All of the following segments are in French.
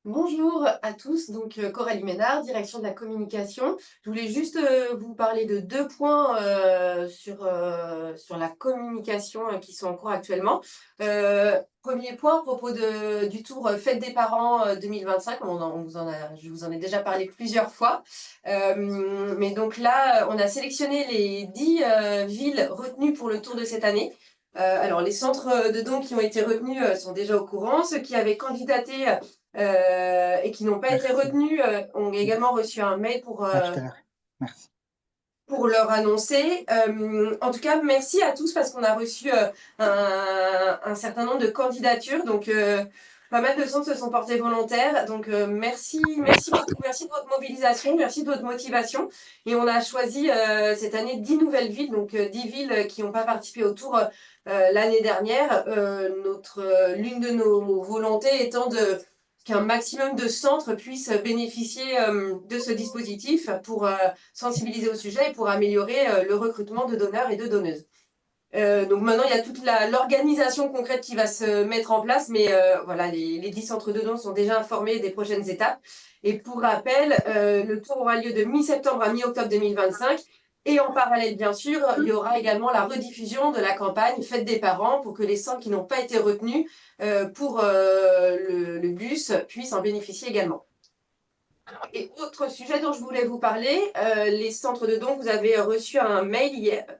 Bonjour à tous, donc Coralie Ménard, direction de la communication. Je voulais juste vous parler de deux points sur la communication qui sont en cours actuellement. Premier point à propos du tour Fête des parents 2025, je vous en ai déjà parlé plusieurs fois. Mais donc là, on a sélectionné les 10 villes retenues pour le tour de cette année. Alors, les centres de dons qui ont été retenus sont déjà au courant. Ceux qui avaient candidaté et qui n'ont pas été Merci. retenus ont également reçu un mail À tout à l'heure. Merci. pour leur annoncer. En tout cas, merci à tous parce qu'on a reçu un certain nombre de candidatures. Donc, pas mal de centres se sont portés volontaires. Donc, merci beaucoup. Merci de votre mobilisation. Merci de votre motivation. Et on a choisi cette année 10 nouvelles villes. Donc, 10 villes qui n'ont pas participé au tour l'année dernière. L'une de nos volontés étant qu'un maximum de centres puissent bénéficier de ce dispositif pour sensibiliser au sujet et pour améliorer le recrutement de donneurs et de donneuses. Donc maintenant, il y a toute l'organisation concrète qui va se mettre en place, mais voilà, les 10 centres de dons sont déjà informés des prochaines étapes. Et pour rappel, le tour aura lieu de mi-septembre à mi-octobre 2025. Et en parallèle, bien sûr, il y aura également la rediffusion de la campagne Fête des parents pour que les centres qui n'ont pas été retenus pour le bus puissent en bénéficier également. Et autre sujet dont je voulais vous parler, les centres de dons, vous avez reçu un mail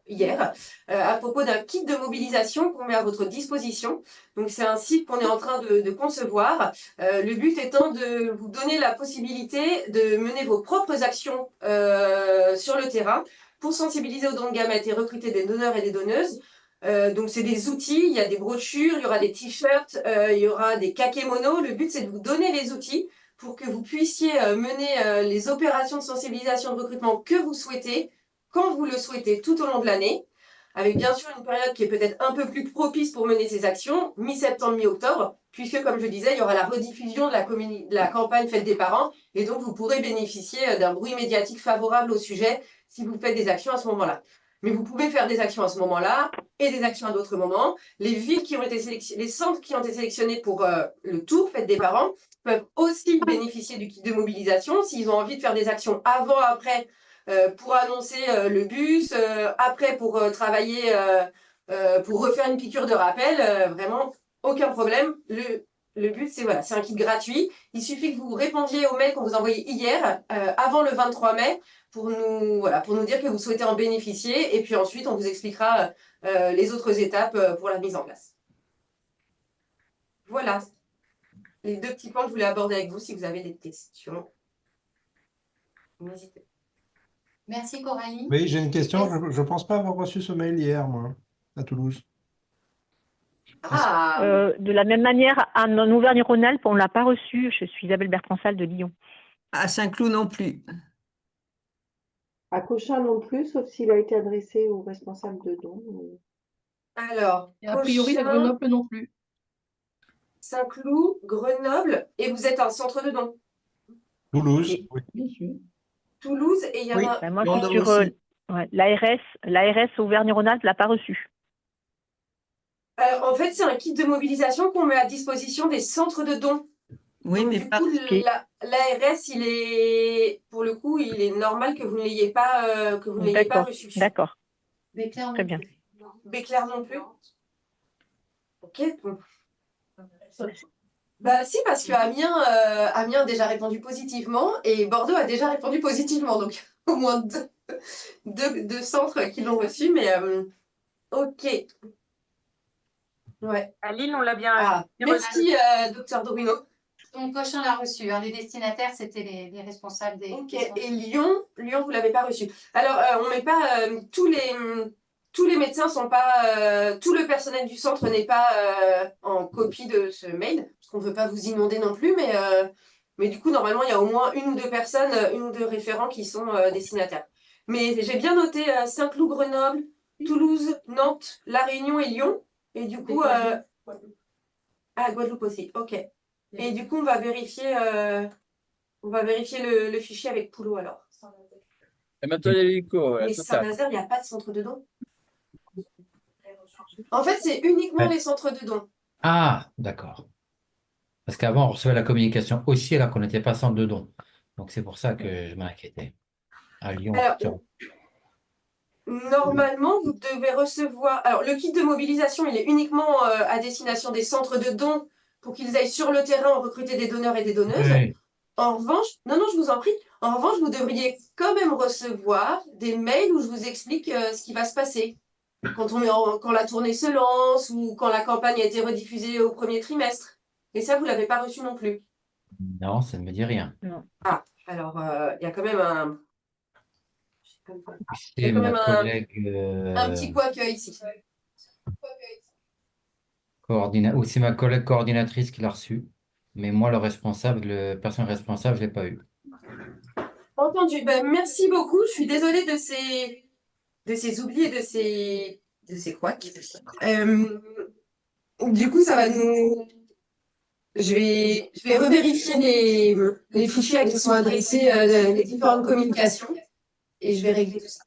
hier à propos d'un kit de mobilisation qu'on met à votre disposition. Donc c'est un site qu'on est en train de concevoir. Le but étant de vous donner la possibilité de mener vos propres actions sur le terrain pour sensibiliser aux dons de gamètes et recruter des donneurs et des donneuses. Donc c'est des outils, il y a des brochures, il y aura des t-shirts, il y aura des kakémonos. Le but c'est de vous donner les outils pour que vous puissiez mener les opérations de sensibilisation de recrutement que vous souhaitez, quand vous le souhaitez, tout au long de l'année, avec bien sûr une période qui est peut-être un peu plus propice pour mener ces actions, mi-septembre, mi-octobre, puisque, comme je disais, il y aura la rediffusion de la campagne Fête des parents, et donc vous pourrez bénéficier d'un bruit médiatique favorable au sujet si vous faites des actions à ce moment-là. Mais vous pouvez faire des actions à ce moment-là et des actions à d'autres moments. Les villes qui ont été sélectionnées, les centres qui ont été sélectionnés pour le tour Fête des parents peuvent aussi bénéficier du kit de mobilisation s'ils ont envie de faire des actions avant, après, pour annoncer le bus, après pour travailler, pour refaire une piqûre de rappel, vraiment aucun problème. Le but, c'est voilà, c'est un kit gratuit. Il suffit que vous répondiez au mail qu'on vous a envoyé hier, avant le 23 mai, pour nous dire que vous souhaitez en bénéficier. Et puis ensuite, on vous expliquera les autres étapes pour la mise en place. Voilà, les deux petits points que je voulais aborder avec vous. Si vous avez des questions, n'hésitez pas. Merci Coralie. Oui, j'ai une question. Je ne pense pas avoir reçu ce mail hier, moi, à Toulouse. De la même manière, en Auvergne-Rhône-Alpes, on ne l'a pas reçu. Je suis Isabelle Bertrand-Salle de Lyon. À Saint-Cloud non plus. À Cochin non plus, sauf s'il a été adressé au responsable de dons. Alors, Et a priori, à Cochin, Grenoble non plus. Saint-Cloud, Grenoble, et vous êtes un centre de dons. Toulouse, Et- oui. Bien sûr. Toulouse, et il y en Oui. a. Moi, je Bordeaux suis sur aussi. l'ARS Auvergne-Rhône-Alpes, ne l'a pas reçu. En fait, c'est un kit de mobilisation qu'on met à disposition des centres de dons. Oui, Donc, mais du pas. coup, Ok. l'ARS, il est, pour le coup, il est normal que vous ne l'ayez pas, D'accord, reçu. d'accord. Béclair Très non bien. plus. Béclair non plus. Ok. Bon. Bah si, parce que Amiens a déjà répondu positivement et Bordeaux a déjà répondu positivement. Donc, au moins deux centres qui l'ont reçu, mais ok. Ouais. À Lille, on l'a bien Merci, docteur Dorino. Donc Cochin l'a reçu. Hein. Les destinataires, c'était les responsables des. Ok. Et Lyon, vous l'avez pas reçu. Alors, on met pas tous les médecins sont pas, tout le personnel du centre n'est pas en copie de ce mail, parce qu'on veut pas vous inonder non plus, mais du coup, normalement, il y a au moins une ou deux personnes, une ou deux référents qui sont destinataires. Mais j'ai bien noté Saint-Cloud, Grenoble, Toulouse, Nantes, La Réunion et Lyon. Et du coup, Guadeloupe aussi, ok. Et du coup, on va vérifier le fichier avec Poulot alors. Et maintenant, il y a l'hélico, Mais total. Saint-Nazaire, il n'y a pas de centre de dons. En fait, c'est uniquement Ouais. les centres de dons. Ah, d'accord. Parce qu'avant, on recevait la communication aussi alors qu'on n'était pas centre de don. Donc c'est pour ça que je m'inquiétais. À Lyon, Alors, normalement, vous devez recevoir. Alors, le kit de mobilisation, il est uniquement à destination des centres de dons pour qu'ils aillent sur le terrain recruter des donneurs et des donneuses. oui. En revanche, non, non, je vous en prie. En revanche, vous devriez quand même recevoir des mails où je vous explique ce qui va se passer. Quand la tournée se lance ou quand la campagne a été rediffusée au premier trimestre. Et ça, vous l'avez pas reçu non plus. Non, ça ne me dit rien. Ah, alors, il y a quand même un. Il y a C'est quand ma même collègue un petit couac ici. ou c'est ma collègue coordinatrice qui l'a reçu. Mais moi, le responsable, le personne responsable, je ne l'ai pas eu. Entendu. Ben, merci beaucoup. Je suis désolée de ces oublis et de ces couacs. Du coup, ça va nous. Je vais revérifier les fichiers à qui sont adressés les différentes communications et je vais régler tout ça.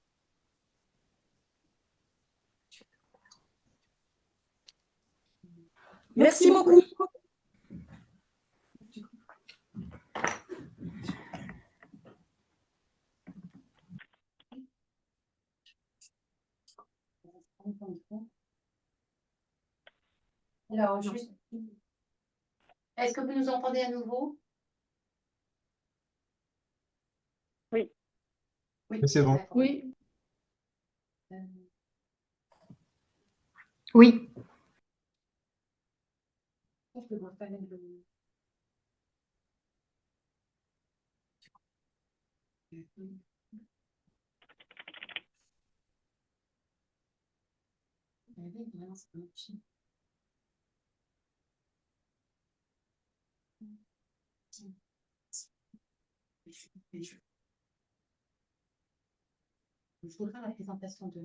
Merci beaucoup. Alors, juste. Est-ce que vous nous entendez à nouveau? Oui. Oui, C'est bon. d'accord. Oui. Oui. Je voudrais la présentation de.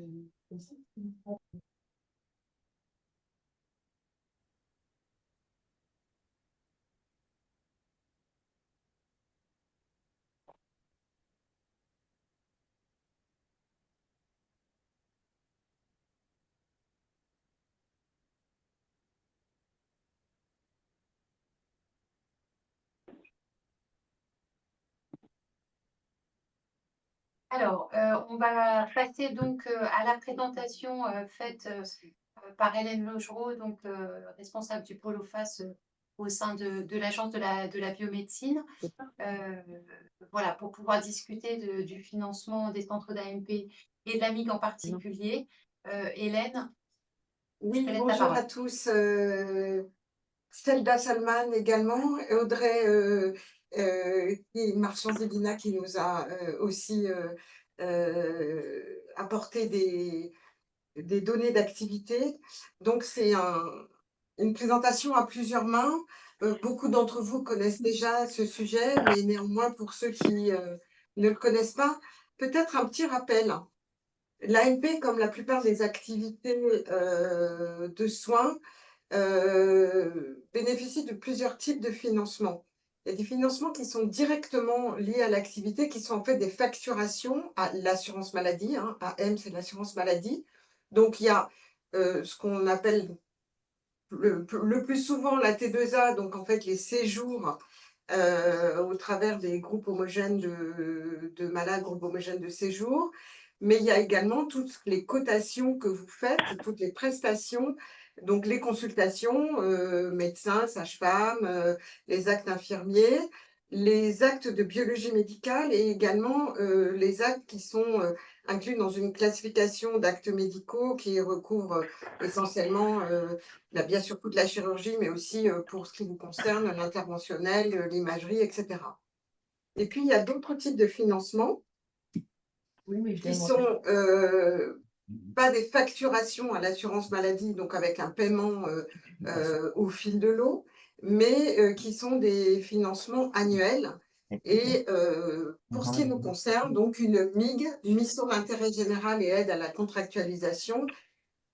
Alors, on va passer donc à la présentation faite par Hélène Logereau, donc responsable du pôle OFAS au sein de l'Agence de la biomédecine. Voilà, pour pouvoir discuter du financement des centres d'AMP et de la MIG en particulier. Hélène, Oui, je te laisse la bonjour parole. à tous. Selda Salman également, et Audrey Marchand-Zébina qui nous a aussi apporté des données d'activité. Donc c'est une présentation à plusieurs mains. Beaucoup d'entre vous connaissent déjà ce sujet, mais néanmoins pour ceux qui ne le connaissent pas, peut-être un petit rappel. L'AMP, comme la plupart des activités de soins, bénéficie de plusieurs types de financements. Il y a des financements qui sont directement liés à l'activité, qui sont en fait des facturations à l'assurance maladie. AM, c'est l'assurance maladie. Donc, il y a ce qu'on appelle le plus souvent la T2A, donc en fait les séjours au travers des groupes homogènes de malades, groupes homogènes de séjour. Mais il y a également toutes les cotations que vous faites, toutes les prestations, donc les consultations, médecins, sages-femmes, les actes infirmiers, les actes de biologie médicale et également les actes qui sont inclus dans une classification d'actes médicaux qui recouvre essentiellement bien sûr toute la chirurgie, mais aussi pour ce qui vous concerne, l'interventionnel, l'imagerie, etc. Et puis, il y a d'autres types de financements qui sont pas des facturations à l'assurance maladie, donc avec un paiement au fil de l'eau, mais qui sont des financements annuels. Et pour ce qui nous concerne, donc une MIG, mission d'intérêt général et aide à la contractualisation,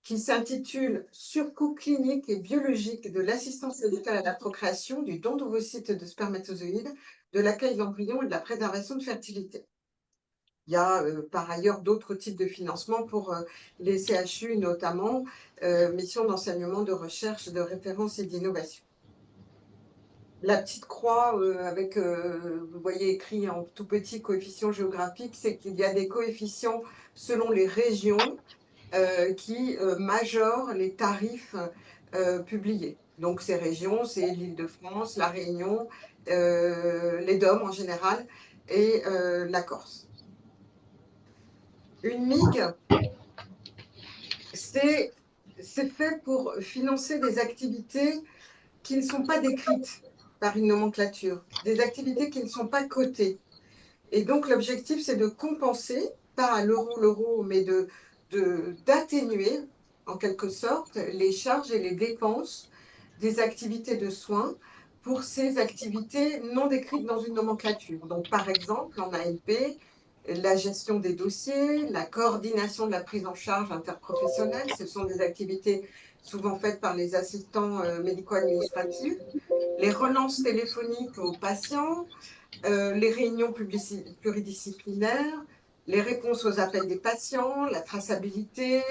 qui s'intitule Surcoût clinique et biologique de l'assistance médicale à la procréation, du don d'ovocytes de spermatozoïdes, de l'accueil d'embryons et de la préservation de fertilité. Il y a par ailleurs d'autres types de financements pour les CHU, notamment missions d'enseignement, de recherche, de référence et d'innovation. La petite croix avec, vous voyez écrit en tout petit coefficient géographique, c'est qu'il y a des coefficients selon les régions qui majorent les tarifs publiés. Donc ces régions, c'est l'Île-de-France, La Réunion, les DOM en général et la Corse. Une MIG, c'est fait pour financer des activités qui ne sont pas décrites par une nomenclature, des activités qui ne sont pas cotées. Et donc l'objectif, c'est de compenser, pas à l'euro, mais d'atténuer en quelque sorte les charges et les dépenses des activités de soins pour ces activités non décrites dans une nomenclature. Donc par exemple, en ALP, la gestion des dossiers, la coordination de la prise en charge interprofessionnelle, ce sont des activités souvent faites par les assistants médico-administratifs, les relances téléphoniques aux patients, les réunions pluridisciplinaires, les réponses aux appels des patients, la traçabilité,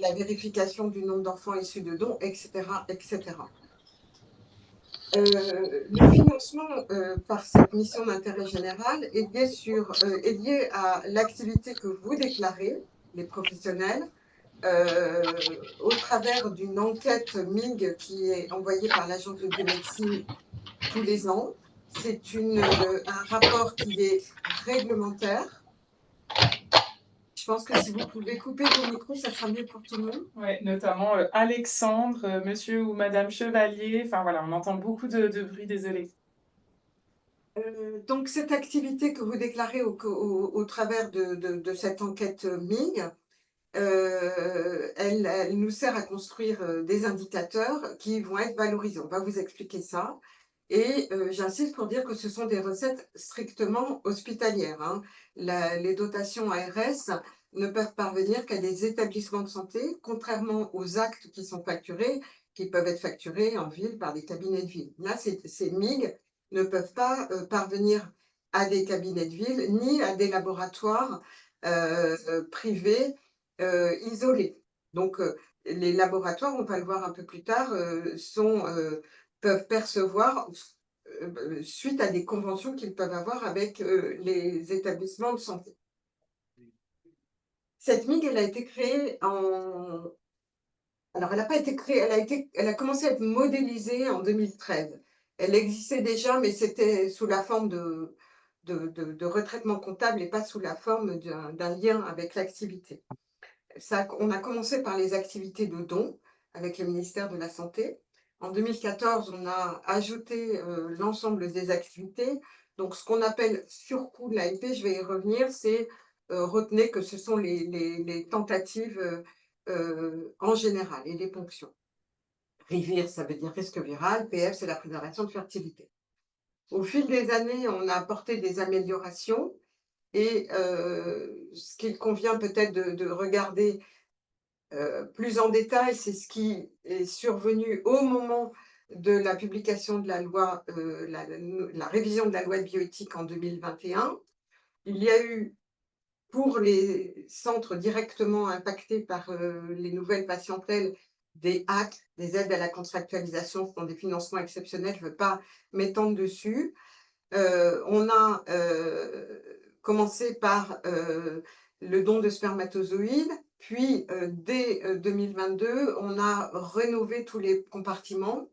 la vérification du nombre d'enfants issus de dons, etc., etc. Le financement par cette mission d'intérêt général est lié à l'activité que vous déclarez, les professionnels, au travers d'une enquête MIG qui est envoyée par l'Agence de biomédecine tous les ans. C'est un rapport qui est réglementaire. Je pense que si vous pouvez couper vos micros, ça sera mieux pour tout le monde. Ouais, notamment Alexandre, monsieur ou madame Chevalier. Enfin voilà, on entend beaucoup de bruit, désolé. Donc, cette activité que vous déclarez au travers de cette enquête MIG, elle nous sert à construire des indicateurs qui vont être valorisés. On va vous expliquer ça. Et j'insiste pour dire que ce sont des recettes strictement hospitalières, hein. Les dotations ARS ne peuvent parvenir qu'à des établissements de santé, contrairement aux actes qui sont facturés, qui peuvent être facturés en ville par des cabinets de ville. Là, ces MIG ne peuvent pas parvenir à des cabinets de ville ni à des laboratoires privés isolés. Donc, les laboratoires, on va le voir un peu plus tard, peuvent percevoir suite à des conventions qu'ils peuvent avoir avec les établissements de santé. Cette MIG, elle a été créée en... Alors, elle n'a pas été créée, elle a commencé à être modélisée en 2013. Elle existait déjà, mais c'était sous la forme de retraitement comptable et pas sous la forme d'un lien avec l'activité. On a commencé par les activités de dons avec le ministère de la Santé. En 2014, on a ajouté l'ensemble des activités. Donc, ce qu'on appelle surcoût de l'ALP, je vais y revenir, c'est retenez que ce sont les tentatives en général et les ponctions. RIVIR, ça veut dire risque viral. PF, c'est la préservation de fertilité. Au fil des années, on a apporté des améliorations et ce qu'il convient peut-être de regarder plus en détail, c'est ce qui est survenu au moment de la publication de la loi, la révision de la loi de bioéthique en 2021. Il y a eu, pour les centres directement impactés par les nouvelles patientèles, des HAC, des aides à la contractualisation, ce sont des financements exceptionnels, je ne veux pas m'étendre dessus. On a commencé par le don de spermatozoïdes, puis dès 2022, on a rénové tous les compartiments.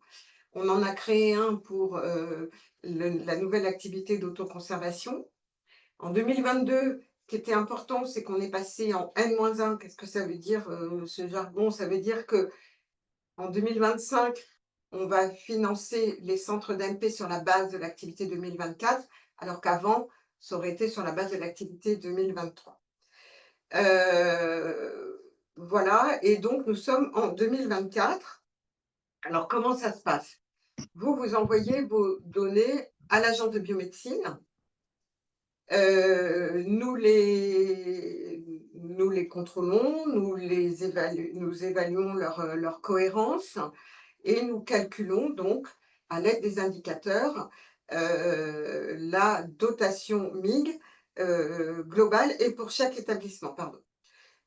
On en a créé un pour la nouvelle activité d'autoconservation. En 2022, ce qui était important, c'est qu'on est passé en N-1. Qu'est-ce que ça veut dire, ce jargon? Ça veut dire qu'en 2025, on va financer les centres d'AMP sur la base de l'activité 2024, alors qu'avant, ça aurait été sur la base de l'activité 2023. Voilà, et donc nous sommes en 2024. Alors, comment ça se passe? Vous envoyez vos données à l'agence de biomédecine. Nous les contrôlons, nous évaluons leur cohérence et nous calculons donc à l'aide des indicateurs la dotation MIG globale et pour chaque établissement. Pardon.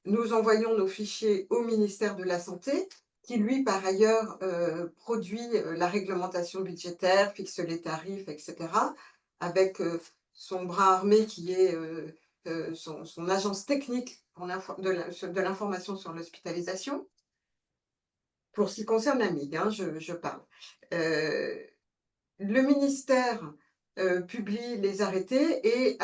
Nous envoyons nos fichiers au ministère de la Santé qui lui, par ailleurs, produit la réglementation budgétaire, fixe les tarifs, etc., avec son bras armé qui est son agence technique pour de l'information sur l'hospitalisation. Pour ce qui concerne la MIG, hein, je parle. Le ministère publie les arrêtés et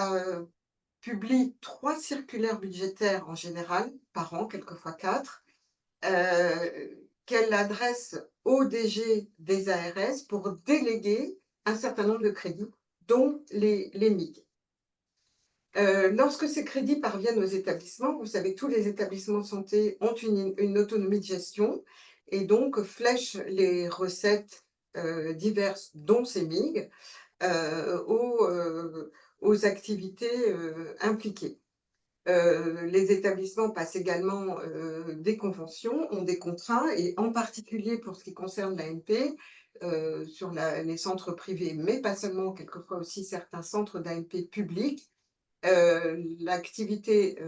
publie 3 circulaires budgétaires en général, par an, quelquefois 4, qu'elle adresse au DG des ARS pour déléguer un certain nombre de crédits, dont les MIG. Lorsque ces crédits parviennent aux établissements, vous savez que tous les établissements de santé ont une autonomie de gestion et donc flèchent les recettes diverses, dont ces MIG, aux activités impliquées. Les établissements passent également des conventions, ont des contrats, et en particulier pour ce qui concerne l'AMP, sur les centres privés, mais pas seulement, quelquefois aussi certains centres d'AMP publics, l'activité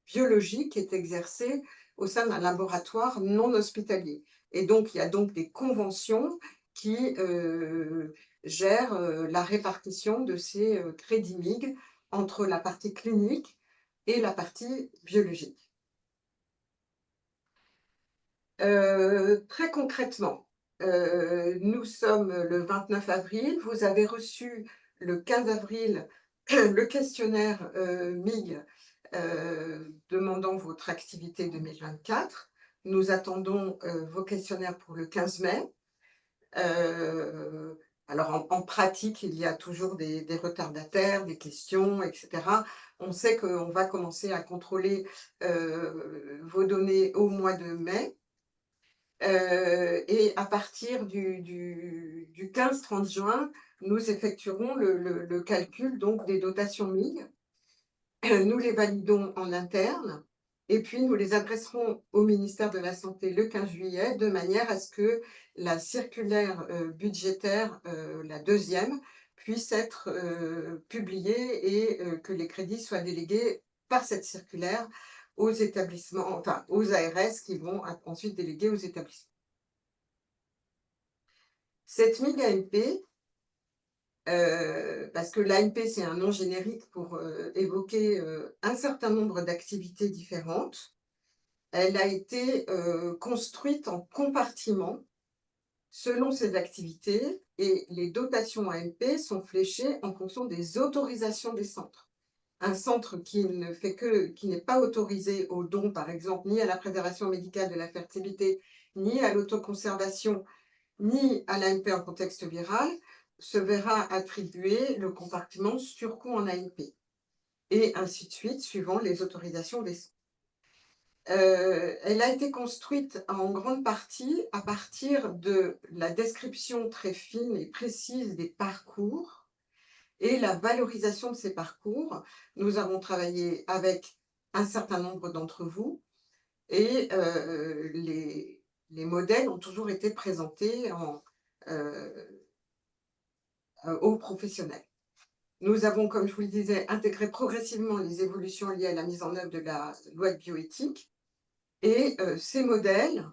biologique est exercée au sein d'un laboratoire non hospitalier. Et donc, il y a donc des conventions qui gèrent la répartition de ces crédits MIG entre la partie clinique et la partie biologique. Très concrètement, nous sommes le 29 avril, vous avez reçu le 15 avril le questionnaire MIG demandant votre activité 2024. Nous attendons vos questionnaires pour le 15 mai. Alors en pratique, il y a toujours des retardataires, des questions, etc. On sait qu'on va commencer à contrôler vos données au mois de mai. Et à partir du 15-30 juin, nous effectuerons le calcul donc des dotations MIG. Nous les validons en interne et puis nous les adresserons au ministère de la Santé le 15 juillet de manière à ce que la circulaire budgétaire, la deuxième, puisse être publiée et que les crédits soient délégués par cette circulaire aux établissements, enfin aux ARS qui vont ensuite déléguer aux établissements. Cette MIG AMP, parce que l'AMP, c'est un nom générique pour évoquer un certain nombre d'activités différentes. Elle a été construite en compartiments selon ces activités et les dotations AMP sont fléchées en fonction des autorisations des centres. Un centre qui n'est pas autorisé au don, par exemple, ni à la préservation médicale de la fertilité, ni à l'autoconservation, ni à l'AMP en contexte viral, se verra attribuer le compartiment surcoût en AMP, et ainsi de suite, suivant les autorisations des centres. Elle a été construite en grande partie à partir de la description très fine et précise des parcours et la valorisation de ces parcours. Nous avons travaillé avec un certain nombre d'entre vous et les modèles ont toujours été présentés aux professionnels. Nous avons, comme je vous le disais, intégré progressivement les évolutions liées à la mise en œuvre de la loi de bioéthique et ces modèles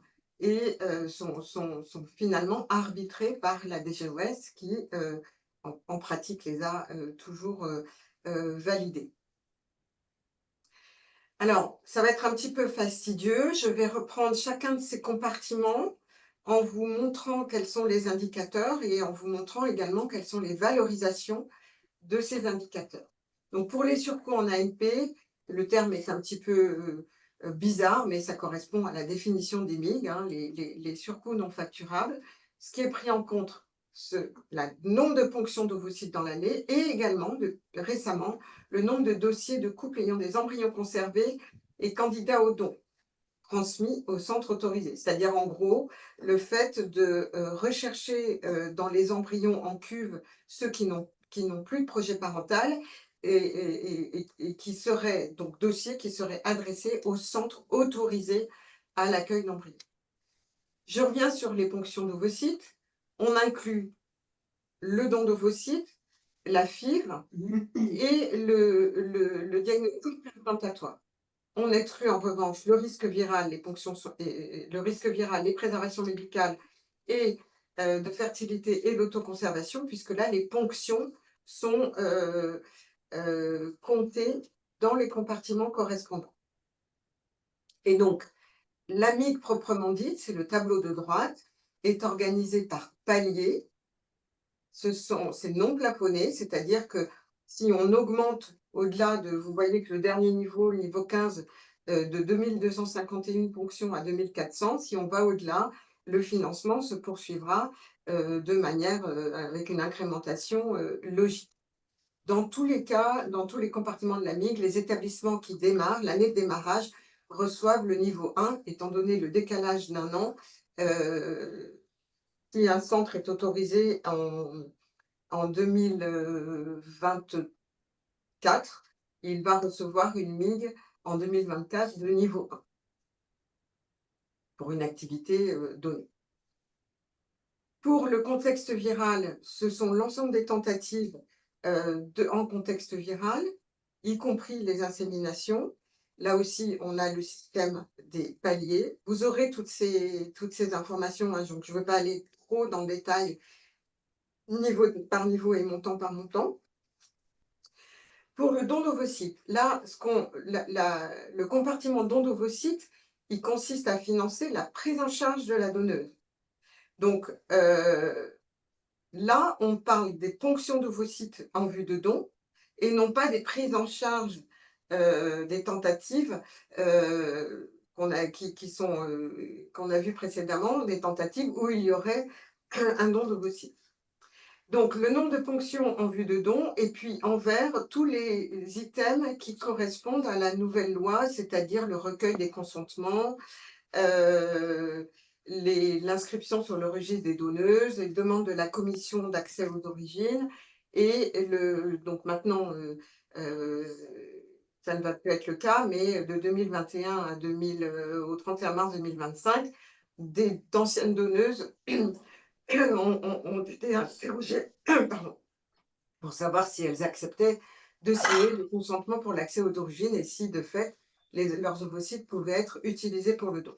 sont finalement arbitrés par la DGOS qui, en pratique, les a toujours validés. Alors, ça va être un petit peu fastidieux. Je vais reprendre chacun de ces compartiments en vous montrant quels sont les indicateurs et en vous montrant également quelles sont les valorisations de ces indicateurs. Donc, pour les surcoûts en AMP, le terme est un petit peu bizarre, mais ça correspond à la définition des MIG, hein, les surcoûts non facturables. Ce qui est pris en compte, le nombre de ponctions d'ovocytes dans l'année et également, récemment, le nombre de dossiers de couples ayant des embryons conservés et candidats au don transmis au centre autorisé. C'est-à-dire, en gros, le fait de rechercher dans les embryons en cuve ceux qui n'ont plus de projet parental et qui seraient, donc dossiers qui seraient adressés au centre autorisé à l'accueil d'embryons. Je reviens sur les ponctions d'ovocytes. On inclut le don d'ovocytes, la FIV et le diagnostic préimplantatoire. On exclut en revanche le risque viral, les ponctions, le risque viral, les préservations médicales et de fertilité et d'autoconservation, puisque là, les ponctions sont comptées dans les compartiments correspondants. Et donc, l'AMIG proprement dite, c'est le tableau de droite, est organisé par paliers. C'est non plafonné, c'est-à-dire que si on augmente au-delà de, vous voyez que le dernier niveau, le niveau 15, de 2251 ponctions à 2400, si on va au-delà, le financement se poursuivra de manière avec une incrémentation logique. Dans tous les cas, dans tous les compartiments de l'AMIG, les établissements qui démarrent, l'année de démarrage, reçoivent le niveau 1, étant donné le décalage d'un an. Si un centre est autorisé en 2024, il va recevoir une MIG en 2024 de niveau 1 pour une activité donnée. Pour le contexte viral, ce sont l'ensemble des tentatives en contexte viral, y compris les inséminations. Là aussi, on a le système des paliers. Vous aurez toutes ces informations, hein, donc je ne veux pas aller trop dans le détail, niveau par niveau et montant par montant. Pour le don d'ovocytes, là, le compartiment don d'ovocytes, il consiste à financer la prise en charge de la donneuse. Donc, là, on parle des ponctions d'ovocytes en vue de don et non pas des prises en charge des tentatives qu'on a vues précédemment, des tentatives où il y aurait un don d'ovocytes. Donc, le nombre de ponctions en vue de don, et puis en vert, tous les items qui correspondent à la nouvelle loi, c'est-à-dire le recueil des consentements, l'inscription sur le registre des donneuses, les demandes de la commission d'accès aux origines, et donc maintenant, ça ne va plus être le cas, mais de 2021 au 31 mars 2025, d'anciennes donneuses ont été interrogées pour savoir si elles acceptaient de signer le consentement pour l'accès aux origines et si, de fait, leurs ovocytes pouvaient être utilisés pour le don.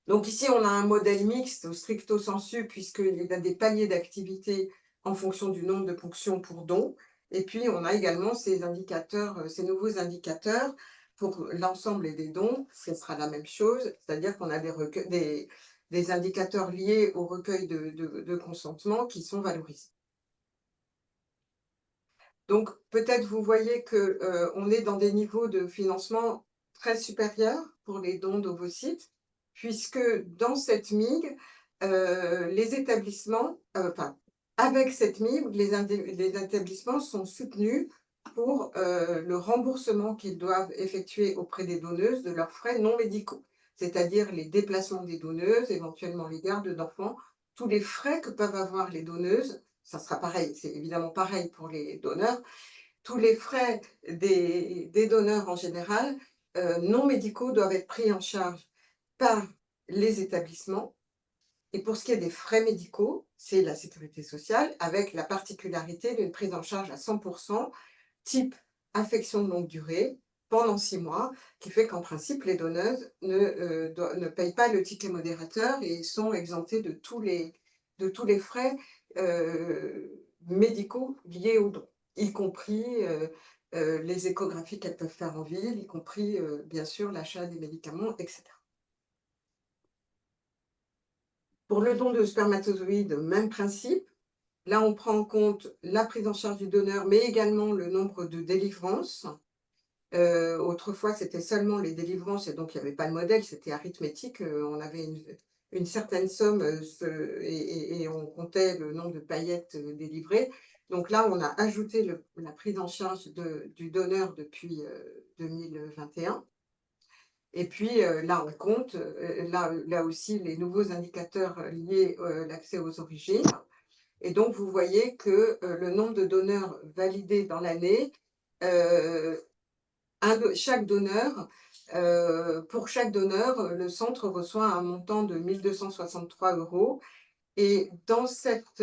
Donc ici, on a un modèle mixte, stricto sensu, puisqu'il y a des paliers d'activité en fonction du nombre de ponctions pour don. Et puis, on a également ces indicateurs, ces nouveaux indicateurs pour l'ensemble des dons. Ce sera la même chose, c'est-à-dire qu'on a des indicateurs liés au recueil de consentement qui sont valorisés. Donc, peut-être vous voyez qu'on est dans des niveaux de financement très supérieurs pour les dons d'ovocytes, puisque dans cette MIG, les établissements, avec cette MIG, les établissements sont soutenus pour le remboursement qu'ils doivent effectuer auprès des donneuses de leurs frais non médicaux, c'est-à-dire les déplacements des donneuses, éventuellement les gardes d'enfants, tous les frais que peuvent avoir les donneuses. Ça sera pareil, c'est évidemment pareil pour les donneurs. Tous les frais des donneurs en général, non médicaux, doivent être pris en charge par les établissements. Et pour ce qui est des frais médicaux, c'est la sécurité sociale, avec la particularité d'une prise en charge à 100%, type affection de longue durée, pendant 6 mois, qui fait qu'en principe, les donneuses ne payent pas le ticket modérateur et sont exemptées de tous les frais médicaux liés au don, y compris les échographies qu'elles peuvent faire en ville, y compris bien sûr l'achat des médicaments, etc. Pour le don de spermatozoïdes, même principe. Là, on prend en compte la prise en charge du donneur, mais également le nombre de délivrances. Autrefois, c'était seulement les délivrances, et donc il n'y avait pas de modèle, c'était arithmétique. On avait une certaine somme et on comptait le nombre de paillettes délivrées. Donc là, on a ajouté la prise en charge du donneur depuis 2021. Et puis là, on compte, là aussi, les nouveaux indicateurs liés à l'accès aux origines. Et donc, vous voyez que le nombre de donneurs validés dans l'année, pour chaque donneur, le centre reçoit un montant de 1 263 €. Et dans cette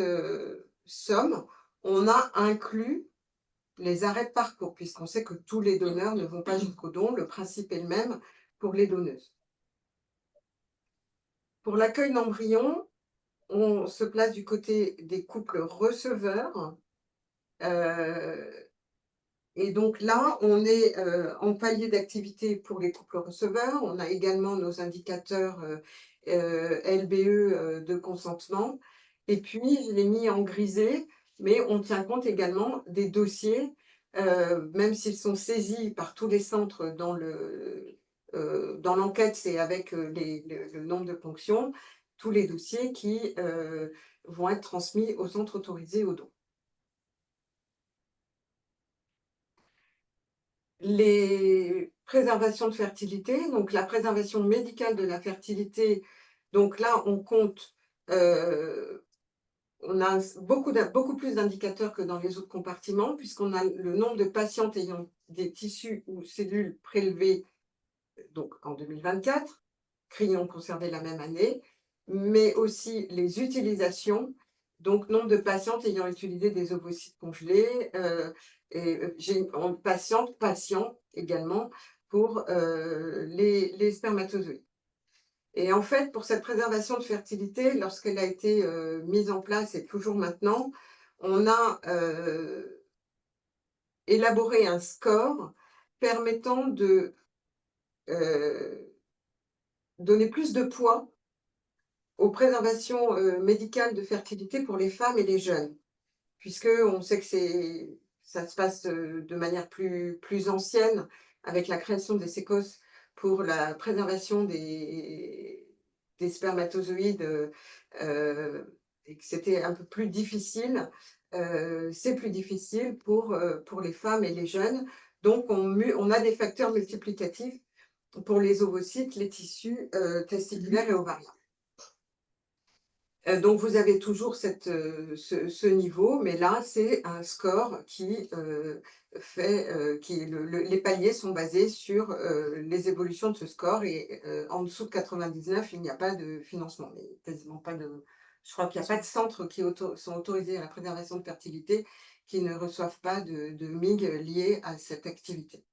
somme, on a inclus les arrêts de parcours, puisqu'on sait que tous les donneurs ne vont pas jusqu'au don. Le principe est le même pour les donneuses. Pour l'accueil d'embryons, on se place du côté des couples receveurs. Et donc là, on est en palier d'activité pour les couples receveurs. On a également nos indicateurs LBE de consentement. Et puis, je l'ai mis en grisé, mais on tient compte également des dossiers, même s'ils sont saisis par tous les centres dans l'enquête, c'est avec le nombre de ponctions, tous les dossiers qui vont être transmis aux centres autorisés au don. Les préservations de fertilité, donc la préservation médicale de la fertilité, donc là on compte, on a beaucoup plus d'indicateurs que dans les autres compartiments, puisqu'on a le nombre de patientes ayant des tissus ou cellules prélevés donc en 2024, crayons conservés la même année, mais aussi les utilisations, donc nombre de patientes ayant utilisé des ovocytes congelés, j'ai patients également pour les spermatozoïdes. Et en fait, pour cette préservation de fertilité, lorsqu'elle a été mise en place et toujours maintenant, on a élaboré un score permettant de donner plus de poids aux préservations médicales de fertilité pour les femmes et les jeunes, puisqu'on sait que ça se passe de manière plus ancienne avec la création des sécos pour la préservation des spermatozoïdes et que c'était un peu plus difficile. C'est plus difficile pour les femmes et les jeunes. Donc, on a des facteurs multiplicatifs pour les ovocytes, les tissus testiculaires et ovariens. Donc, vous avez toujours ce niveau, mais là, c'est un score qui les paliers sont basés sur les évolutions de ce score et en dessous de 99, il n'y a pas de financement, mais quasiment pas de... Je crois qu'il n'y a pas de centres qui sont autorisés à la préservation de fertilité qui ne reçoivent pas de MIG liés à cette activité.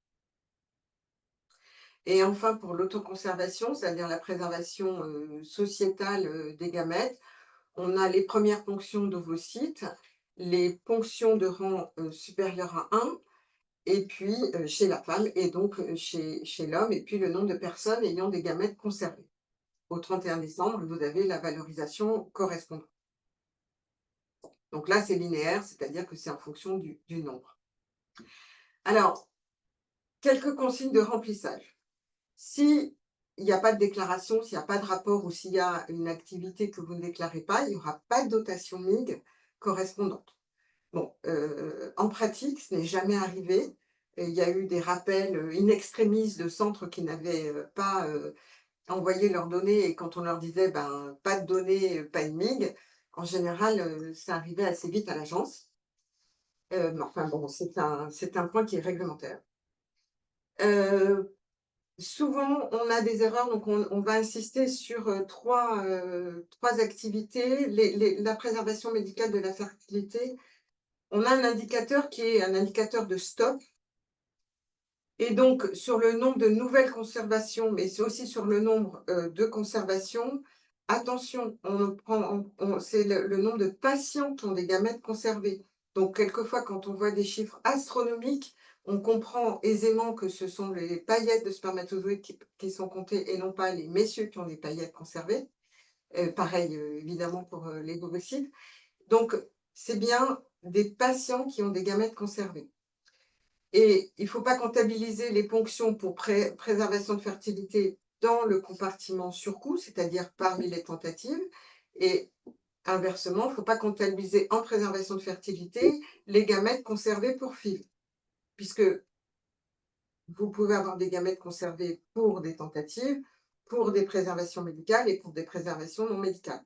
Et enfin, pour l'autoconservation, c'est-à-dire la préservation sociétale des gamètes, on a les premières ponctions d'ovocytes, les ponctions de rang supérieur à 1, et puis chez la femme, et donc chez l'homme, et puis le nombre de personnes ayant des gamètes conservés. Au 31 décembre, vous avez la valorisation correspondante. Donc là, c'est linéaire, c'est-à-dire que c'est en fonction du nombre. Alors, quelques consignes de remplissage. S'il n'y a pas de déclaration, s'il n'y a pas de rapport ou s'il y a une activité que vous ne déclarez pas, il n'y aura pas de dotation MIG correspondante. Bon, en pratique, ce n'est jamais arrivé. Il y a eu des rappels in extremis de centres qui n'avaient pas envoyé leurs données et quand on leur disait pas de données, pas de MIG, en général, ça arrivait assez vite à l'agence. Mais enfin bon, c'est un point qui est réglementaire. Souvent, on a des erreurs, donc on va insister sur trois activités. La préservation médicale de la fertilité, on a un indicateur qui est un indicateur de stock. Et donc, sur le nombre de nouvelles conservations, mais c'est aussi sur le nombre de conservations, attention, c'est le nombre de patients qui ont des gamètes conservés. Donc, quelquefois, quand on voit des chiffres astronomiques, on comprend aisément que ce sont les paillettes de spermatozoïdes qui sont comptées et non pas les messieurs qui ont des paillettes conservées. Pareil, évidemment, pour les ovocytes. Donc, c'est bien des patients qui ont des gamètes conservées. Et il ne faut pas comptabiliser les ponctions pour préservation de fertilité dans le compartiment surcoût, c'est-à-dire parmi les tentatives. Et inversement, il ne faut pas comptabiliser en préservation de fertilité les gamètes conservées pour FIV, puisque vous pouvez avoir des gamètes conservées pour des tentatives, pour des préservations médicales et pour des préservations non médicales.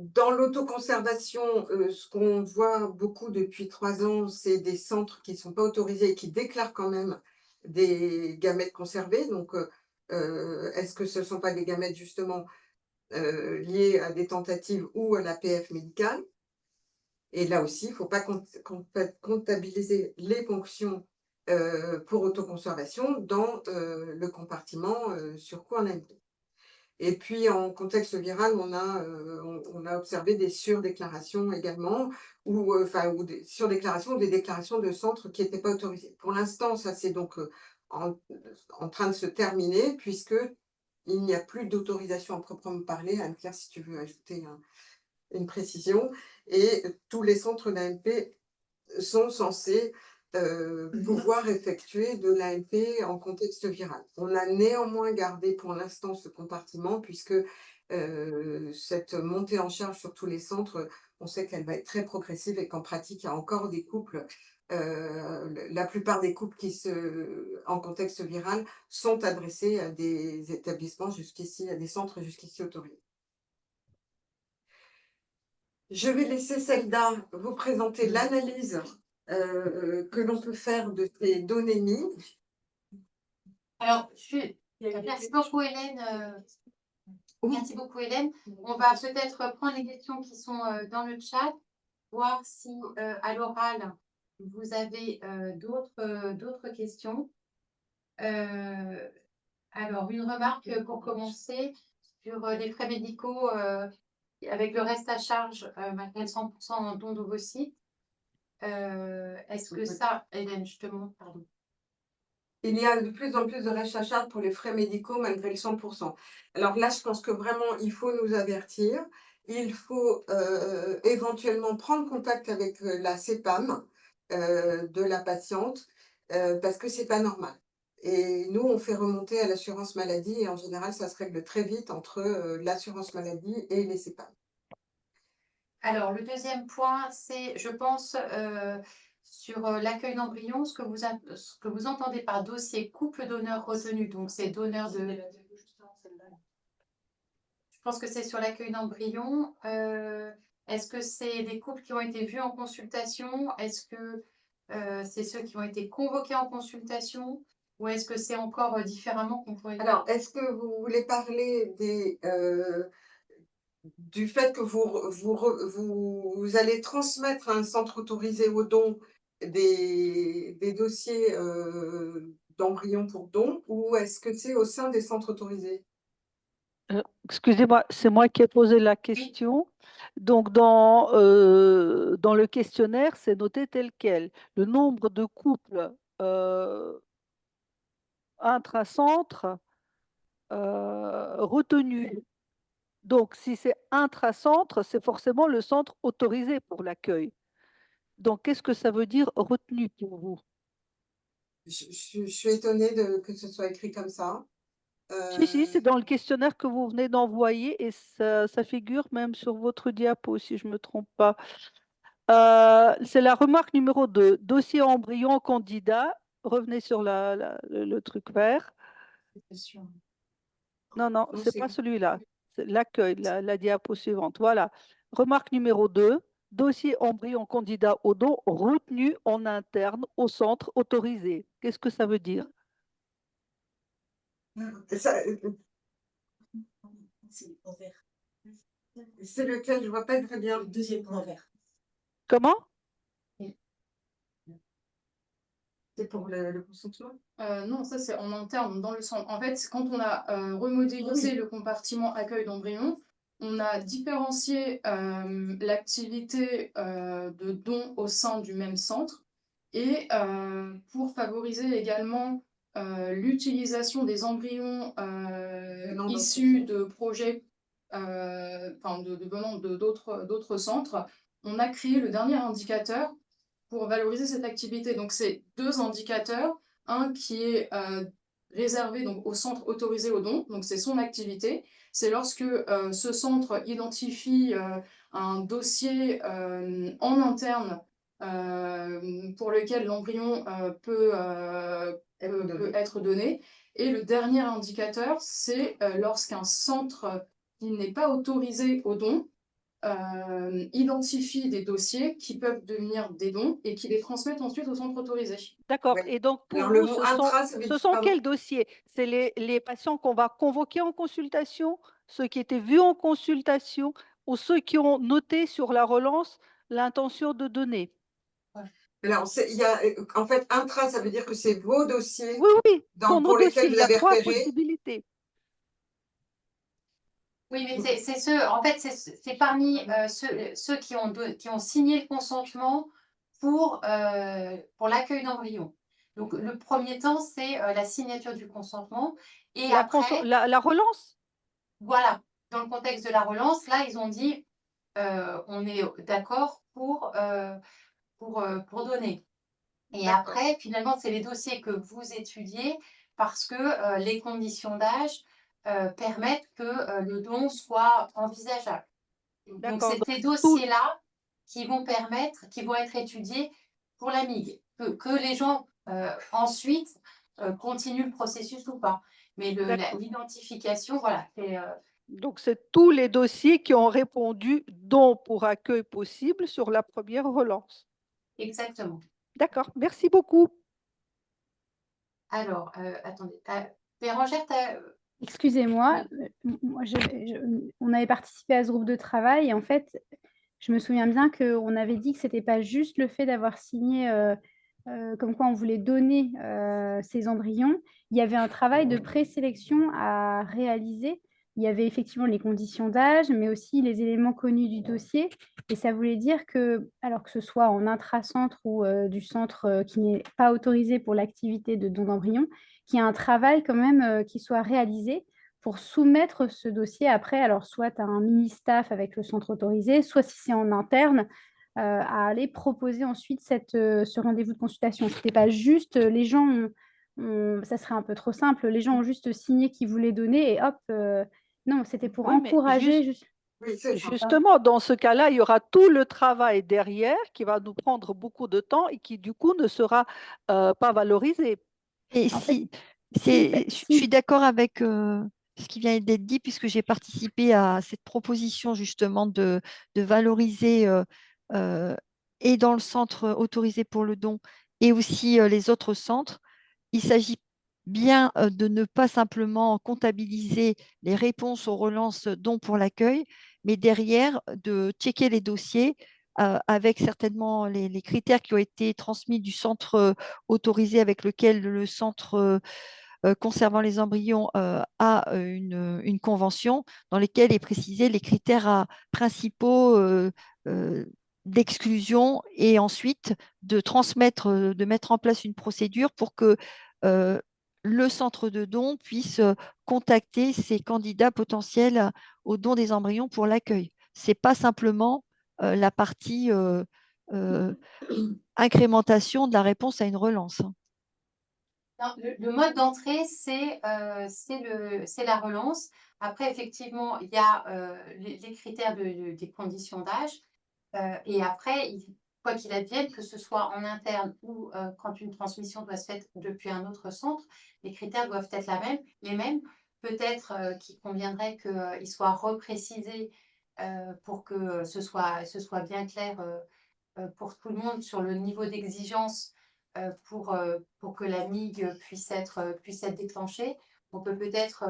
Dans l'autoconservation, ce qu'on voit beaucoup depuis 3 ans, c'est des centres qui ne sont pas autorisés et qui déclarent quand même des gamètes conservées. Donc, est-ce que ce ne sont pas des gamètes justement liées à des tentatives ou à l'APF médicale? Et là aussi, il ne faut pas comptabiliser les ponctions pour autoconservation dans le compartiment surcoût en AMP. Et puis, en contexte viral, on a observé des surdéclarations également, ou des surdéclarations ou des déclarations de centres qui n'étaient pas autorisés. Pour l'instant, ça c'est donc en train de se terminer, puisqu'il n'y a plus d'autorisation à proprement parler. Anne-Claire, si tu veux ajouter une précision. Et tous les centres d'AMP sont censés pouvoir effectuer de l'AMP en contexte viral. On a néanmoins gardé pour l'instant ce compartiment puisque cette montée en charge sur tous les centres, on sait qu'elle va être très progressive et qu'en pratique, il y a encore des couples, la plupart des couples en contexte viral sont adressés à des établissements jusqu'ici, à des centres jusqu'ici autorisés. Je vais laisser Zelda vous présenter l'analyse que l'on peut faire de ces données mises. Alors, merci beaucoup Hélène. Merci beaucoup Hélène. On va peut-être prendre les questions qui sont dans le chat, voir si à l'oral, vous avez d'autres questions. Alors, une remarque pour commencer sur les frais médicaux avec le reste à charge malgré le 100% en don d'ovocytes. Est-ce que ça, Hélène, je te montre, pardon. Il y a de plus en plus de reste à charge pour les frais médicaux malgré le 100%. Alors là, je pense que vraiment, il faut nous avertir. Il faut éventuellement prendre contact avec la CPAM de la patiente parce que c'est pas normal. Et nous, on fait remonter à l'assurance maladie et en général, ça se règle très vite entre l'assurance maladie et les CPAM. Alors, le deuxième point, c'est, je pense, sur l'accueil d'embryons, ce que vous entendez par dossier couple donneur retenu, donc c'est donneur de... Je pense que c'est sur l'accueil d'embryons. Est-ce que c'est des couples qui ont été vus en consultation? Est-ce que c'est ceux qui ont été convoqués en consultation? Ou est-ce que c'est encore différemment qu'on pourrait... Alors, est-ce que vous voulez parler du fait que vous allez transmettre à un centre autorisé au don des dossiers d'embryons pour don, ou est-ce que c'est au sein des centres autorisés? Excusez-moi, c'est moi qui ai posé la question. Donc, dans le questionnaire, c'est noté tel quel. Le nombre de couples intracentres retenus. Donc, si c'est intracentre, c'est forcément le centre autorisé pour l'accueil. Donc, qu'est-ce que ça veut dire retenu pour vous? Je suis étonnée que ce soit écrit comme ça. Si, c'est dans le questionnaire que vous venez d'envoyer et ça figure même sur votre diapo, si je ne me trompe pas. C'est la remarque numéro 2, dossier embryon candidat. Revenez sur le truc vert. Non, ce n'est pas celui-là. C'est l'accueil, la diapo suivante. Voilà. Remarque numéro 2, dossier embryon candidat au don retenu en interne au centre autorisé. Qu'est-ce que ça veut dire? C'est lequel? Je ne vois pas très bien. Le deuxième point vert. Comment? C'est pour le consentement? Non, ça c'est en interne, dans le centre. En fait, quand on a remodélisé le compartiment accueil d'embryons, on a différencié l'activité de don au sein du même centre et pour favoriser également l'utilisation des embryons issus de projets venant d'autres centres, on a créé le dernier indicateur pour valoriser cette activité. Donc, c'est 2 indicateurs. Un qui est réservé donc, au centre autorisé au don, donc c'est son activité. C'est lorsque ce centre identifie un dossier en interne pour lequel l'embryon peut être donné. Et le dernier indicateur, c'est lorsqu'un centre qui n'est pas autorisé au don identifie des dossiers qui peuvent devenir des dons et qui les transmettent ensuite au centre autorisé. D'accord. Et donc, pour vous, ce sont quels dossiers? C'est les patients qu'on va convoquer en consultation, ceux qui étaient vus en consultation ou ceux qui ont noté sur la relance l'intention de donner. Alors, il y a, en fait, intra, ça veut dire que c'est vos dossiers Oui, oui, dans nos pour lesquels dossiers, il vous y a avez 3 repéré. possibilités. Oui, mais c'est ceux, en fait, c'est parmi ceux qui ont signé le consentement pour l'accueil d'embryons. Donc, le premier temps, c'est la signature du consentement. Et après, La relance? voilà, dans le contexte de la relance, là, ils ont dit on est d'accord pour donner. Et D'accord. après, finalement, c'est les dossiers que vous étudiez parce que les conditions d'âge permettent que le don soit envisageable. Donc, D'accord, c'est donc ces c'est tout. dossiers-là qui vont être étudiés pour la MIG. Que les gens ensuite continuent le processus ou pas. Mais D'accord. l'identification, voilà, c'est Donc c'est tous les dossiers qui ont répondu don pour accueil possible sur la première relance. exactement. D'accord, merci beaucoup. Alors, attendez, Bérangère, Excusez-moi, oui. on avait participé à ce groupe de travail et en fait, je me souviens bien qu'on avait dit que c'était pas juste le fait d'avoir signé comme quoi on voulait donner ces embryons. Il y avait un travail de présélection à réaliser. Il y avait effectivement les conditions d'âge, mais aussi les éléments connus du dossier. Et ça voulait dire que, alors que ce soit en intracentre ou du centre qui n'est pas autorisé pour l'activité de don d'embryon, qu'il y ait un travail quand même qui soit réalisé pour soumettre ce dossier après, alors soit à un mini-staff avec le centre autorisé, soit si c'est en interne, à aller proposer ensuite ce rendez-vous de consultation. Ce n'était pas juste, les gens, ça serait un peu trop simple, les gens ont juste signé qu'ils voulaient donner et hop, non, c'était pour Oui, mais encourager. Oui, c'est ça. justement, dans ce cas-là, il y aura tout le travail derrière qui va nous prendre beaucoup de temps et qui, du coup, ne sera pas valorisé. Et En fait, si, je si, suis d'accord avec ce qui vient d'être dit, puisque j'ai participé à cette proposition justement de valoriser euh, et dans le centre autorisé pour le don et aussi les autres centres. Il s'agit bien de ne pas simplement comptabiliser les réponses aux relances dons pour l'accueil, mais derrière de checker les dossiers avec certainement les critères qui ont été transmis du centre autorisé avec lequel le centre conservant les embryons a une convention dans laquelle est précisé les critères principaux euh, d'exclusion et ensuite de transmettre, de mettre en place une procédure pour que euh, le centre de don puisse contacter ses candidats potentiels au don des embryons pour l'accueil. Ce n'est pas simplement la partie incrémentation de la réponse à une relance. Non, le mode d'entrée, c'est la relance. Après, effectivement, il y a les critères des conditions d'âge. Et après, quoi qu'il advienne, que ce soit en interne ou quand une transmission doit se faire depuis un autre centre, les critères doivent être les mêmes. Peut-être qu'il conviendrait qu'ils soient reprécisés pour que ce soit bien clair pour tout le monde sur le niveau d'exigence pour que la MIG puisse être déclenchée. On peut peut-être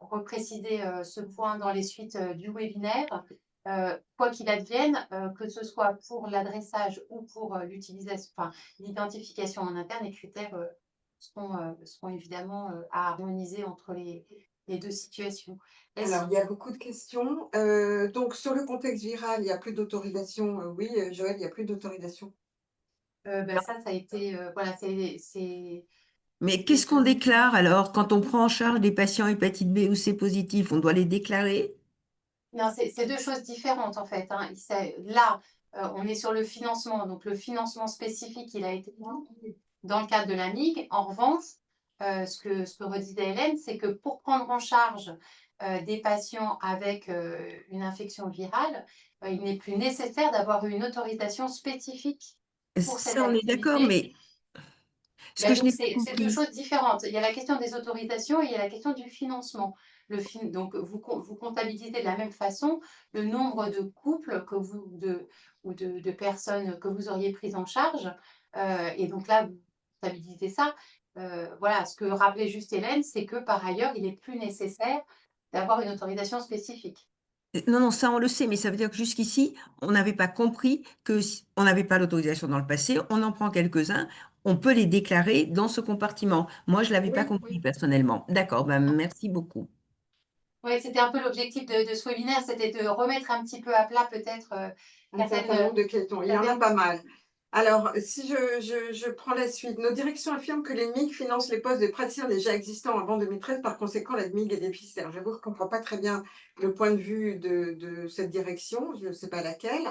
repréciser ce point dans les suites du webinaire. Quoi qu'il advienne, que ce soit pour l'adressage ou pour l'identification en interne, les critères seront évidemment à harmoniser entre les deux situations. Alors, il y a beaucoup de questions. Donc, sur le contexte viral, il n'y a plus d'autorisation. Oui, Joël, il n'y a plus d'autorisation. Ça a été, voilà, c'est Mais qu'est-ce qu'on déclare alors quand on prend en charge des patients hépatite B ou C positifs? On doit les déclarer? Non, c'est deux choses différentes en fait, hein. Là, on est sur le financement. Donc, le financement spécifique, il a été dans le cadre de la MIG. En revanche, ce que redisait Hélène, c'est que pour prendre en charge des patients avec une infection virale, il n'est plus nécessaire d'avoir une autorisation spécifique pour cette Ça, on est d'accord, activité. mais ce que je Donc, n'ai pas c'est deux compris. choses différentes. Il y a la question des autorisations et il y a la question du financement. Donc, vous comptabilisez de la même façon le nombre de couples ou de personnes que vous auriez prises en charge. Et donc là, vous comptabilisez ça. Voilà, ce que rappelait juste Hélène, c'est que par ailleurs, il n'est plus nécessaire d'avoir une autorisation spécifique. Non, non, ça on le sait, mais ça veut dire que jusqu'ici, on n'avait pas compris que on n'avait pas l'autorisation dans le passé, on en prend quelques-uns, on peut les déclarer dans ce compartiment. Moi, je ne l'avais pas Oui, compris oui. personnellement. D'accord, ben, merci beaucoup. Oui, c'était un peu l'objectif de ce webinaire, c'était de remettre un petit peu à plat peut-être Un certain nombre de questions. Il y en a pas mal. Alors, si je prends la suite, nos directions affirment que les MIG financent les postes de praticiens déjà existants avant 2013, par conséquent, la MIG est déficitaire. J'avoue que je ne comprends pas très bien le point de vue de cette direction, je ne sais pas laquelle.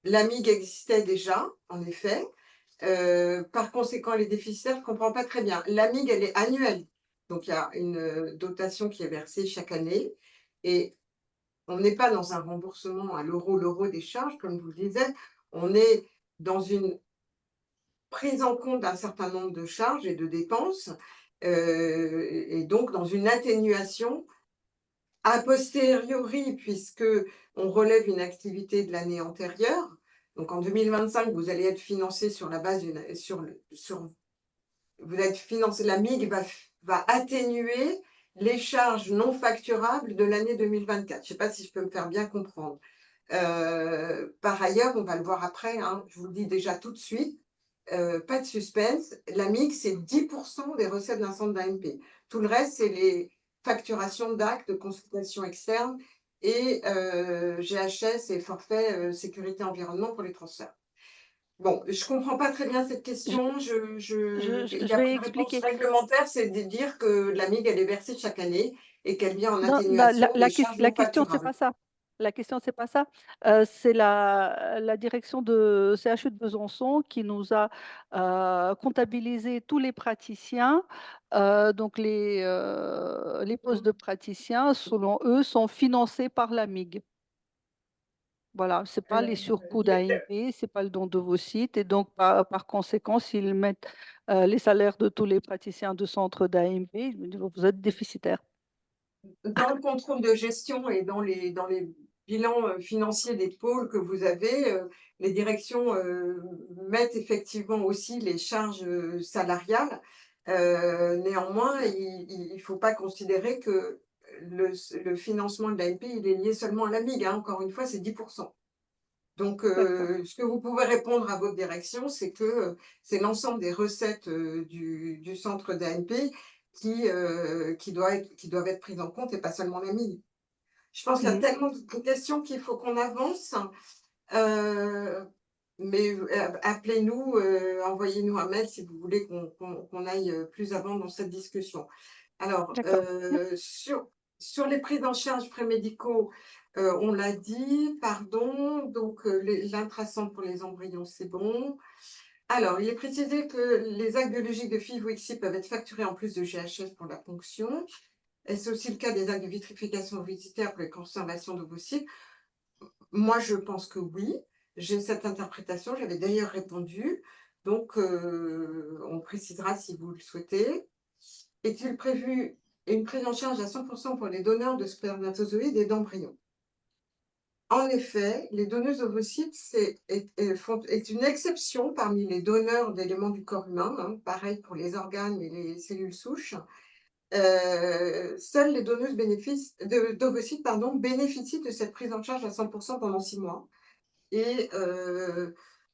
La MIG existait déjà, en effet. Par conséquent, elle est déficitaire, je ne comprends pas très bien. La MIG, elle est annuelle. Donc, il y a une dotation qui est versée chaque année. Et on n'est pas dans un remboursement à l'euro des charges, comme je vous le disais. On est dans une prise en compte d'un certain nombre de charges et de dépenses, et donc dans une atténuation a posteriori, puisque on relève une activité de l'année antérieure. Donc en 2025, vous allez être financé sur la base d'une vous êtes financé, la MIG va atténuer les charges non facturables de l'année 2024. Je ne sais pas si je peux me faire bien comprendre. Par ailleurs, on va le voir après, hein, je vous le dis déjà tout de suite, pas de suspense, la MIG, c'est 10% des recettes d'un centre d'AMP. Tout le reste, c'est les facturations d'actes de consultation externe et GHS et forfait sécurité environnement pour les transferts. Bon, je ne comprends pas très bien cette question. Il n'y Je a pas vais de réponse expliquer. réglementaire, c'est de dire que la MIG, elle est versée chaque année et qu'elle vient en Non, atténuation des charges la non question, c'est facturables. pas ça. La question, c'est pas ça. C'est la direction de CHU de Besançon qui nous a comptabilisé tous les praticiens. Donc, les postes de praticiens, selon eux, sont financés par la MIG. Voilà, ce n'est pas les surcoûts d'AMP, ce n'est pas le don de vos sites. Et donc, par conséquent, s'ils mettent les salaires de tous les praticiens de centre d'AMP, vous êtes déficitaire. Dans le contrôle de gestion et dans les bilans financiers des pôles que vous avez, les directions mettent effectivement aussi les charges salariales. Néanmoins, il ne faut pas considérer que le financement de l'AMP, il est lié seulement à la MIG, hein. Encore une fois, c'est 10%. Donc, D'accord. ce que vous pouvez répondre à votre direction, c'est que c'est l'ensemble des recettes du centre d'AMP qui doivent être prises en compte et pas seulement la MIG. Je pense qu'il y a tellement de questions qu'il faut qu'on avance. Mais appelez-nous, envoyez-nous un mail si vous voulez qu'on aille plus avant dans cette discussion. Alors, D'accord. sur les prises en charge prémédicaux, on l'a dit, pardon, donc l'intrasonde pour les embryons, c'est bon. Alors, il est précisé que les actes biologiques de FIV ou ICSI peuvent être facturés en plus de GHS pour la ponction. Est-ce aussi le cas des actes de vitrification ovocytaire pour les conservations d'ovocytes? Moi, je pense que oui. J'ai cette interprétation, j'avais d'ailleurs répondu. Donc, on précisera si vous le souhaitez. Est-il prévu une prise en charge à 100% pour les donneurs de spermatozoïdes et d'embryons? En effet, les donneuses ovocytes est une exception parmi les donneurs d'éléments du corps humain, hein, pareil pour les organes et les cellules souches. Seules les donneuses d'ovocytes bénéficient de cette prise en charge à 100% pendant 6 mois. Et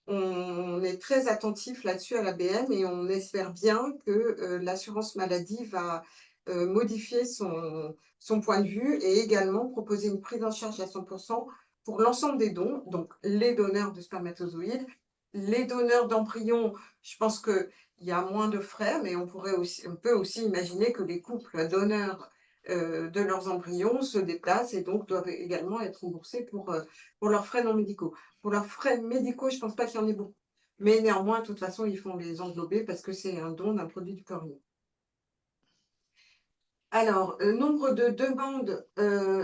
on est très attentif là-dessus à l'ABM et on espère bien que l'assurance maladie va modifier son point de vue et également proposer une prise en charge à 100% pour l'ensemble des dons, donc les donneurs de spermatozoïdes, les donneurs d'embryons. Je pense qu'il y a moins de frais, mais on peut aussi imaginer que les couples donneurs de leurs embryons se déplacent et donc doivent également être remboursés pour leurs frais non médicaux. Pour leurs frais médicaux, je ne pense pas qu'il y en ait beaucoup. Mais néanmoins, de toute façon, ils font les englober parce que c'est un don d'un produit du corps humain. Alors, nombre de demandes.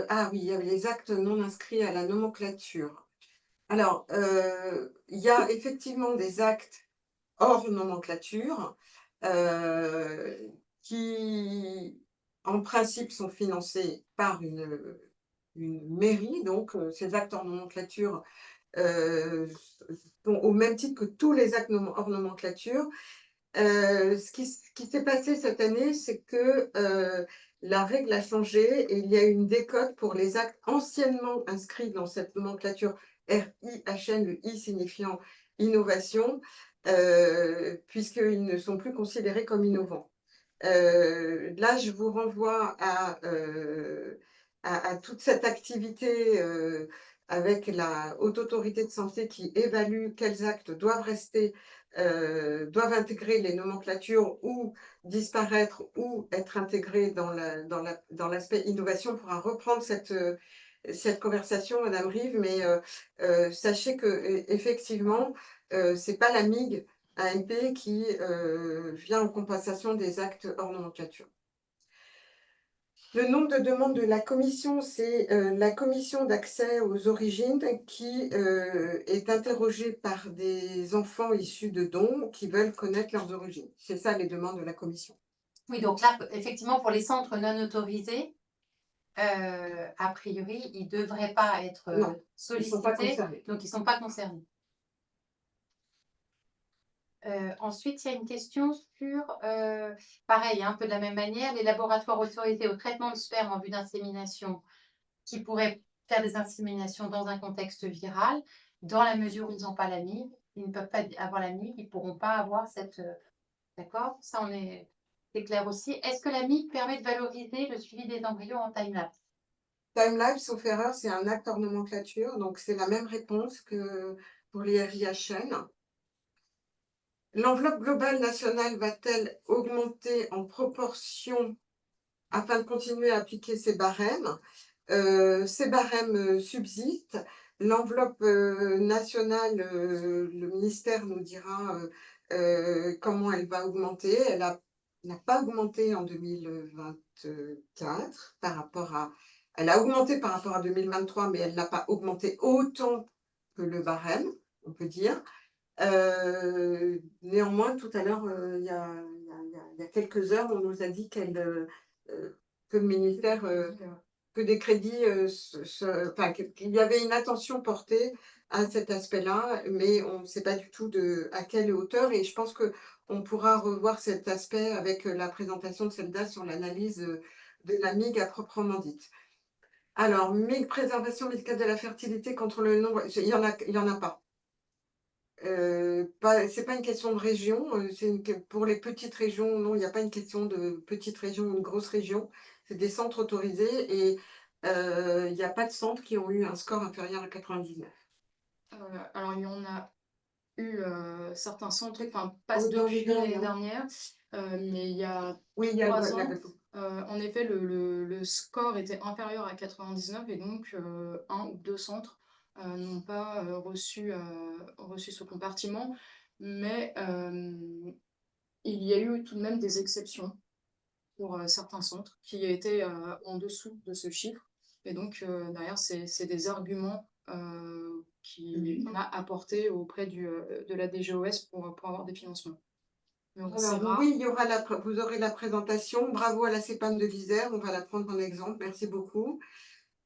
Ah oui, il y a les actes non inscrits à la nomenclature. Alors, il y a effectivement des actes hors nomenclature qui, en principe, sont financés par une mairie. Donc, ces actes hors nomenclature sont au même titre que tous les actes hors nomenclature. Ce qui s'est passé cette année, c'est que la règle a changé et il y a une décote pour les actes anciennement inscrits dans cette nomenclature RIHN, le I signifiant innovation, puisqu'ils ne sont plus considérés comme innovants. Là, je vous renvoie à toute cette activité avec la Haute Autorité de Santé qui évalue quels actes doivent rester, doivent intégrer les nomenclatures ou disparaître ou être intégrés dans l'aspect innovation. On pourra reprendre cette conversation, Madame Rive, mais sachez que effectivement, c'est pas la MIG AMP qui vient en compensation des actes hors nomenclature. Le nombre de demandes de la commission, c'est la commission d'accès aux origines qui est interrogée par des enfants issus de dons qui veulent connaître leurs origines. C'est ça les demandes de la commission. Oui, donc là, effectivement, pour les centres non autorisés, a priori, ils ne devraient pas être Non, ils sont pas sollicités, concernés. donc ils ne sont pas concernés. Ensuite, il y a une question sur, pareil, un peu de la même manière, les laboratoires autorisés au traitement de sperme en vue d'insémination qui pourraient faire des inséminations dans un contexte viral, dans la mesure où ils n'ont pas la MIG, ils ne peuvent pas avoir la MIG, ils ne pourront pas avoir cette... D'accord? Ça, c'est clair aussi. Est-ce que la MIG permet de valoriser le suivi des embryons en time-lapse? Time-lapse, sauf erreur, c'est un acte hors nomenclature, donc c'est la même réponse que pour les RIHN. L'enveloppe globale nationale va-t-elle augmenter en proportion afin de continuer à appliquer ces barèmes? Ces barèmes subsistent. L'enveloppe nationale, le ministère nous dira comment elle va augmenter. Elle n'a pas augmenté en 2024 par rapport à... Elle a augmenté par rapport à 2023, mais elle n'a pas augmenté autant que le barème, on peut dire. Néanmoins, tout à l'heure, il y a quelques heures, on nous a dit que le ministère, que des crédits, enfin, qu'il y avait une attention portée à cet aspect-là, mais on ne sait pas du tout à quelle hauteur. Et je pense qu'on pourra revoir cet aspect avec la présentation de Zelda sur l'analyse de la MIG à proprement dite. Alors, MIG, préservation médicale de la fertilité contre le nombre, il y en a pas. C'est pas une question de région, pour les petites régions, non, il n'y a pas une question de petite région ou une grosse région. C'est des centres autorisés et il n'y a pas de centres qui ont eu un score inférieur à 99. Alors, il y en a eu certains centres, enfin, pas Oui, dans les depuis l'année derniers, hein. dernière, mais il y a Oui, il y a 3 ans, la- en effet, le score était inférieur à 99 et donc un ou deux centres n'ont pas reçu ce compartiment, mais il y a eu tout de même des exceptions pour certains centres qui étaient en dessous de ce chiffre. Et donc, derrière, c'est des arguments qu'on a apportés auprès de la DGOS pour avoir des financements. Donc, c'est Alors, rare. oui, vous aurez la présentation. Bravo à la CEPAM de l'Isère, on va la prendre en exemple. Merci beaucoup.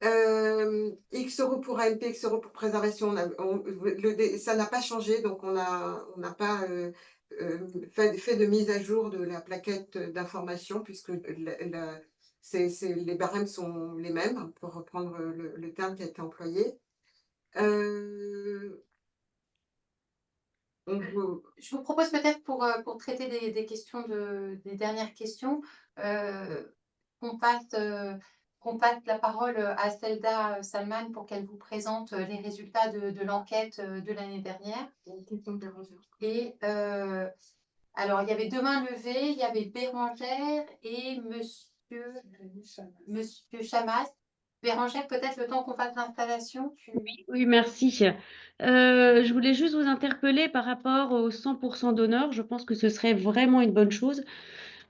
X euros pour AMP, X euros pour préservation, ça n'a pas changé, donc on n'a pas fait de mise à jour de la plaquette d'information, puisque les barèmes sont les mêmes, pour reprendre le terme qui a été employé. Je vous propose peut-être pour traiter des questions des dernières questions, qu'on passe la parole à Zelda Salman pour qu'elle vous présente les résultats de l'enquête de l'année dernière. Et alors, il y avait deux mains levées, il y avait Bérangère et Monsieur Chamas. Bérangère, peut-être le temps qu'on fasse l'installation. Oui, merci. Je voulais juste vous interpeller par rapport aux 100% d'honneur. Je pense que ce serait vraiment une bonne chose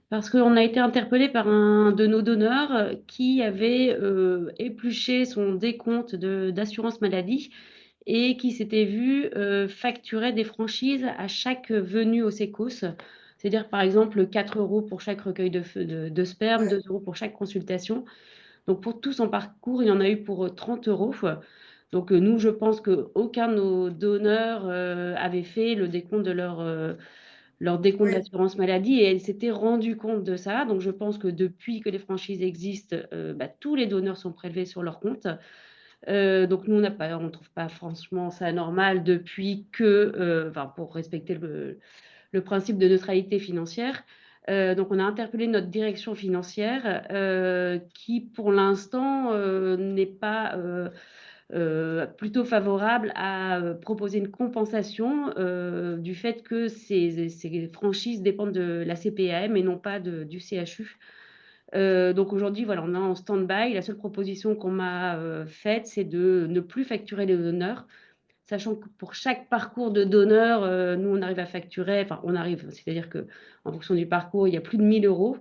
parce qu'on a été interpellé par un de nos donneurs qui avait épluché son décompte d'assurance maladie et qui s'était vu facturer des franchises à chaque venue au sécos. C'est-à-dire, par exemple, 4 euros pour chaque recueil de sperme, 2 euros pour chaque consultation. Donc, pour tout son parcours, il y en a eu pour 30 euros. Donc, nous, je pense qu'aucun de nos donneurs avait fait le décompte de leur décompte Oui. d'assurance maladie et elle s'était rendue compte de ça. Donc, je pense que depuis que les franchises existent, tous les donneurs sont prélevés sur leur compte. Donc, nous, on ne trouve pas franchement ça normal depuis que, pour respecter le principe de neutralité financière. Donc, on a interpellé notre direction financière qui, pour l'instant, n'est pas plutôt favorable à proposer une compensation du fait que ces franchises dépendent de la CPAM et non pas du CHU. Donc aujourd'hui, voilà, on est en stand-by. La seule proposition qu'on m'a faite, c'est de ne plus facturer les donneurs, sachant que pour chaque parcours de donneur, nous, on arrive à facturer, enfin, on arrive, c'est-à-dire qu'en fonction du parcours, il y a plus de 1 000 euros.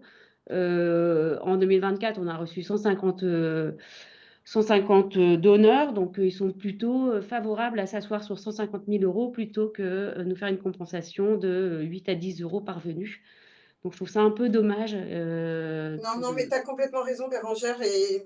En 2024, on a reçu 150 donneurs, donc ils sont plutôt favorables à s'asseoir sur 150 000 euros plutôt que nous faire une compensation de 8 à 10 euros par venu. Donc je trouve ça un peu dommage. Non, mais tu as complètement raison, Bérangère. Et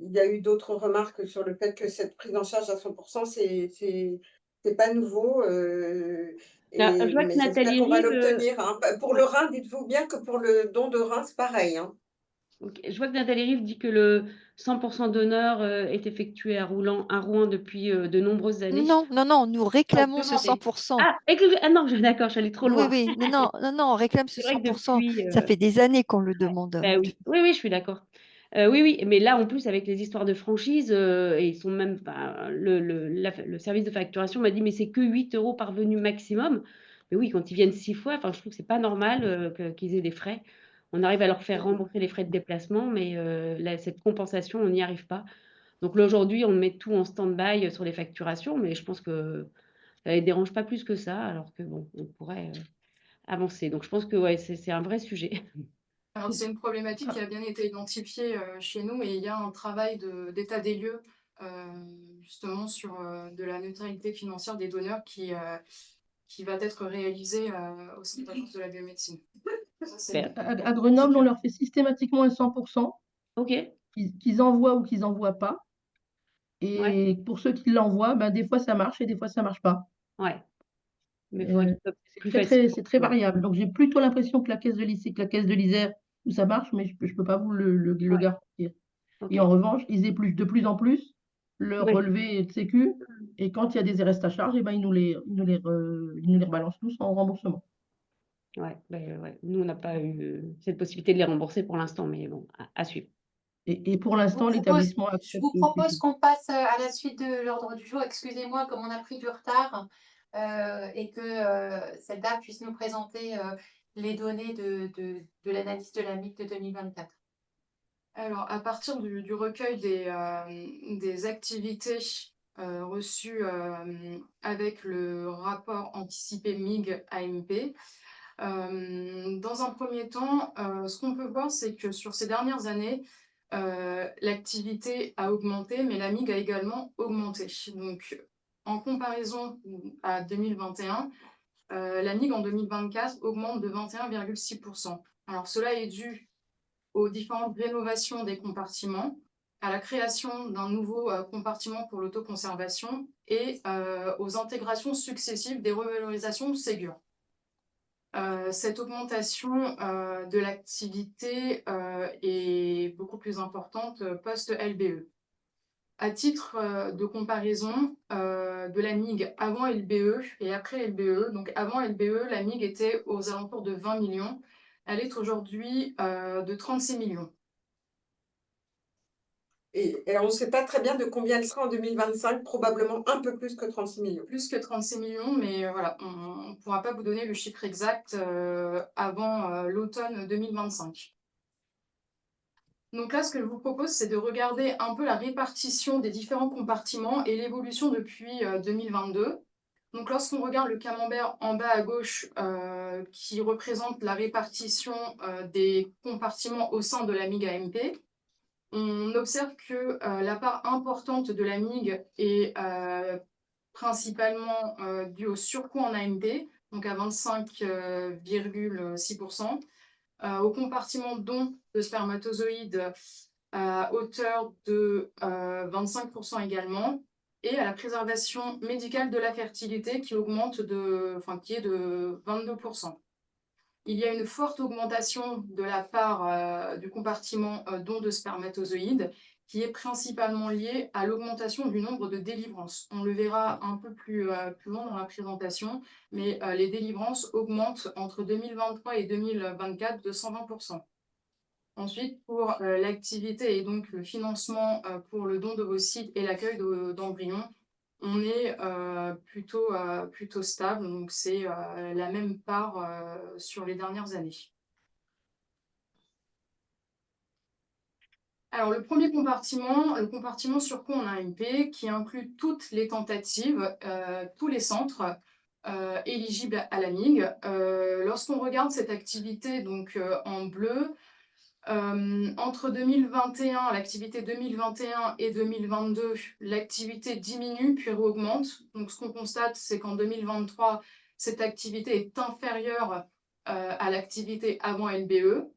il y a eu d'autres remarques sur le fait que cette prise en charge à 100%, c'est pas nouveau. Je vois que Mais j'espère Nathalie qu'on va Rive, l'obtenir, hein. Pour le rein, dites-vous bien que pour le don de rein, c'est pareil, hein. ok, je vois que Nathalie Rive dit que le 100% d'honneur est effectué à Rouen depuis de nombreuses années. Non, non, non, nous réclamons ce Demandez. 100%. Ah non, d'accord, je suis allée trop Oui, loin. oui, non, non, non, non, on réclame ce C'est vrai que 100%. depuis. Ça fait des années qu'on le demande. Bah oui, oui, oui, je suis d'accord. Oui, oui, mais là, en plus, avec les histoires de franchise, et ils sont même, enfin, le service de facturation m'a dit, mais c'est que 8 euros par venu maximum. Mais oui, quand ils viennent 6 fois, enfin, je trouve que c'est pas normal qu'ils aient des frais. On arrive à leur faire rembourser les frais de déplacement, mais cette compensation, on n'y arrive pas. Donc là, aujourd'hui, on met tout en stand-by sur les facturations, mais je pense que ça ne les dérange pas plus que ça, alors que bon, on pourrait avancer. Donc je pense que ouais, c'est un vrai sujet. Alors, c'est une problématique qui a bien été identifiée chez nous et il y a un travail d'état des lieux justement sur de la neutralité financière des donneurs qui va être réalisé au sein de l'Agence de la biomédecine. Ça, c'est- À Grenoble, on leur fait systématiquement un 100%, Ok, qu'ils envoient ou qu'ils n'envoient pas. ouais, Et pour ceux qui l'envoient, ben, des fois ça marche et des fois ça marche pas. ouais. Mais il faudrait que ce soit C'est plus facile. c'est très Ouais. variable. Donc j'ai plutôt l'impression que la caisse de lycée, que la caisse de l'Isère, où ça marche, mais je peux pas vous le Ouais, garantir. ok. Et en revanche, ils épluchent de plus en plus leur Ouais. relevé de sécu. Et quand il y a des restes à charge, eh ben, ils nous les rebalancent tous en remboursement. Ouais, ouais. Nous, on n'a pas eu cette possibilité de les rembourser pour l'instant, mais bon, à suivre. Et pour l'instant, Je l'établissement vous accepte aussi. propose qu'on passe à la suite de l'ordre du jour. Excusez-moi, comme on a pris du retard et que cette dame puisse nous présenter les données de l'analyse de la MIC de 2024. Alors, à partir du recueil des activités reçues avec le rapport anticipé MIG-AMP, dans un premier temps, ce qu'on peut voir, c'est que sur ces dernières années, l'activité a augmenté, mais la MIG a également augmenté. Donc, en comparaison à 2021, la MIG en 2024 augmente de 21,6%. Alors, cela est dû aux différentes rénovations des compartiments, à la création d'un nouveau compartiment pour l'autoconservation et aux intégrations successives des revalorisations Ségur. Cette augmentation de l'activité est beaucoup plus importante post-LBE. À titre de comparaison de la MIG avant LBE et après LBE, donc avant LBE, la MIG était aux alentours de 20 millions. Elle est aujourd'hui de 36 millions. Et on ne sait pas très bien de combien elle sera en 2025, probablement un peu plus que 36 millions. Plus que 36 millions, mais voilà, on ne pourra pas vous donner le chiffre exact avant l'automne 2025. Donc là, ce que je vous propose, c'est de regarder un peu la répartition des différents compartiments et l'évolution depuis 2022. Donc lorsqu'on regarde le camembert en bas à gauche, qui représente la répartition des compartiments au sein de la MIG AMP, on observe que la part importante de la MIG est principalement due au surcoût en AMP, donc à 25,6%, au compartiment don de spermatozoïdes à hauteur de 25% également, et à la préservation médicale de la fertilité qui augmente qui est de 22%. Il y a une forte augmentation de la part du compartiment don de spermatozoïdes qui est principalement liée à l'augmentation du nombre de délivrances. On le verra un peu plus loin dans la présentation, mais les délivrances augmentent entre 2023 et 2024 de 120%. Ensuite, pour l'activité et donc le financement pour le don d'ovocytes et l'accueil d'embryons, on est plutôt stable, donc c'est la même part sur les dernières années. Alors, le premier compartiment, le compartiment surcoût en AMP, qui inclut toutes les tentatives, tous les centres éligibles à la MIG. Lorsqu'on regarde cette activité donc en bleu, entre 2021, l'activité 2021 et 2022, l'activité diminue puis augmente. Donc, ce qu'on constate, c'est qu'en 2023, cette activité est inférieure à l'activité avant LBE.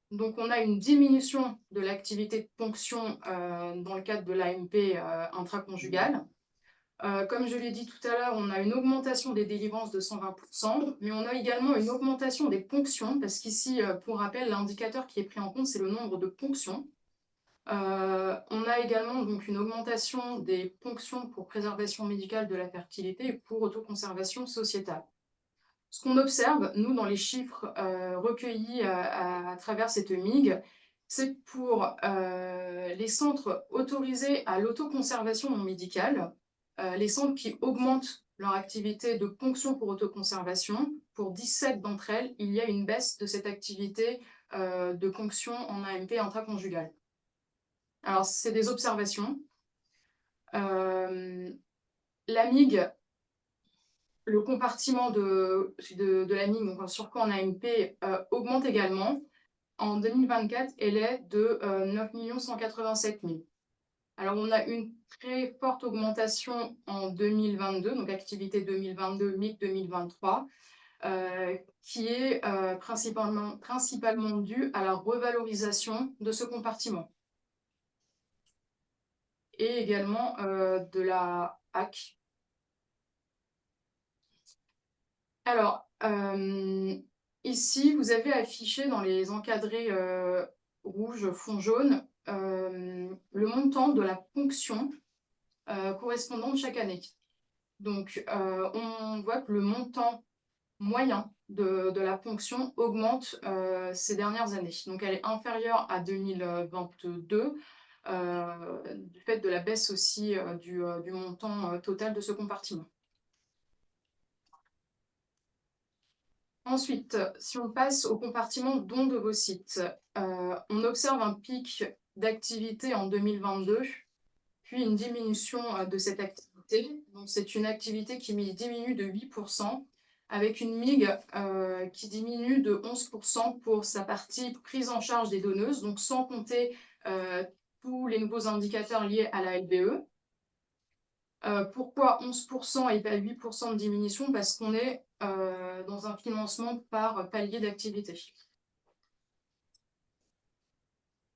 Donc, on a une diminution de l'activité de ponction dans le cadre de l'AMP intraconjugale. Comme je l'ai dit tout à l'heure, on a une augmentation des délivrances de 120%, mais on a également une augmentation des ponctions, parce qu'ici, pour rappel, l'indicateur qui est pris en compte, c'est le nombre de ponctions. On a également donc une augmentation des ponctions pour préservation médicale de la fertilité et pour autoconservation sociétale. Ce qu'on observe, nous, dans les chiffres recueillis à travers cette MIG, c'est pour les centres autorisés à l'autoconservation non médicale, les centres qui augmentent leur activité de ponction pour autoconservation. Pour 17 d'entre elles, il y a une baisse de cette activité de ponction en AMP intraconjugale. Alors, c'est des observations. La MIG, le compartiment de la MIG, donc surcoût en AMP, augmente également. En 2024, elle est de 9 187 000. Alors, on a une très forte augmentation en 2022, donc activité 2022, MIG 2023, qui est principalement due à la revalorisation de ce compartiment. Et également de la HAC. Alors, ici, vous avez affiché dans les encadrés rouge, fond jaune, le montant de la ponction correspondante chaque année. Donc, on voit que le montant moyen de la ponction augmente ces dernières années. Donc, elle est inférieure à 2022 du fait de la baisse aussi du montant total de ce compartiment. Ensuite, si on passe au compartiment don d'ovocytes, on observe un pic d'activité en 2022, puis une diminution de cette activité. Donc, c'est une activité qui diminue de 8%, avec une MIG qui diminue de 11% pour sa partie prise en charge des donneuses, donc sans compter tous les nouveaux indicateurs liés à la LBE. Pourquoi 11% et pas 8% de diminution? Parce qu'on est dans un financement par palier d'activité.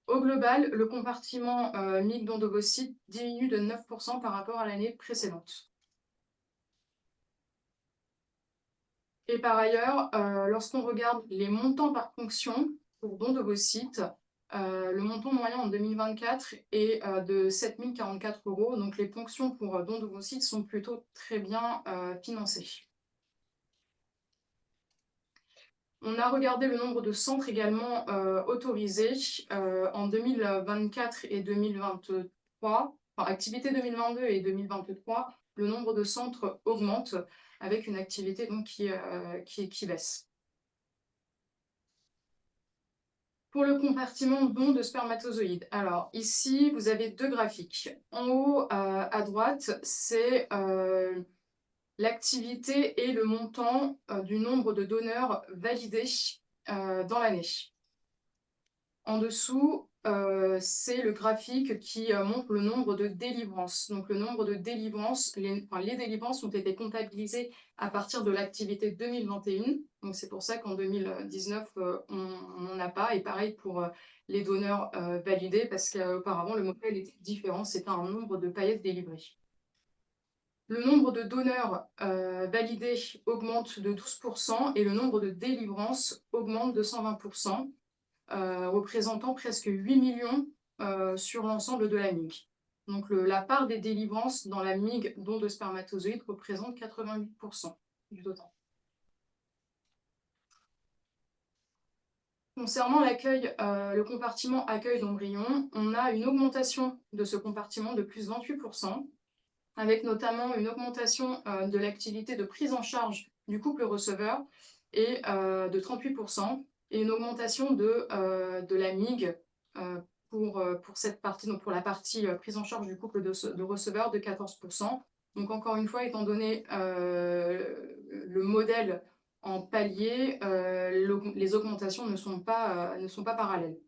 Au global, le compartiment MIG don d'ovocytes diminue de 9% par rapport à l'année précédente. Et par ailleurs, lorsqu'on regarde les montants par fonction pour don d'ovocytes, le montant moyen en 2024 est de 7 044 €. Donc les ponctions pour don d'ovocytes sont plutôt très bien financées. On a regardé le nombre de centres également autorisés en 2024 et 2023. Enfin, activité 2022 et 2023, le nombre de centres augmente avec une activité donc, qui baisse. Pour le compartiment don de spermatozoïdes, alors ici, vous avez deux graphiques. En haut, à droite, c'est l'activité et le montant du nombre de donneurs validés dans l'année. En dessous, c'est le graphique qui montre le nombre de délivrances. Donc le nombre de délivrances, les délivrances ont été comptabilisées à partir de l'activité 2021. Donc c'est pour ça qu'en 2019, on n'en a pas. Et pareil pour les donneurs validés, parce qu'auparavant, le modèle était différent. C'était un nombre de paillettes délivrées. Le nombre de donneurs validés augmente de 12% et le nombre de délivrances augmente de 120%, représentant presque 8 millions sur l'ensemble de la MIG. Donc la part des délivrances dans la MIG don de spermatozoïdes représente 88% du total. Concernant l'accueil, le compartiment accueil d'embryons, on a une augmentation de ce compartiment de plus 28%, avec notamment une augmentation de l'activité de prise en charge du couple receveur et de 38%, et une augmentation de la MIG pour cette partie, donc pour la partie prise en charge du couple de receveurs de 14%. Donc encore une fois, étant donné le modèle en palier, les augmentations ne sont pas parallèles.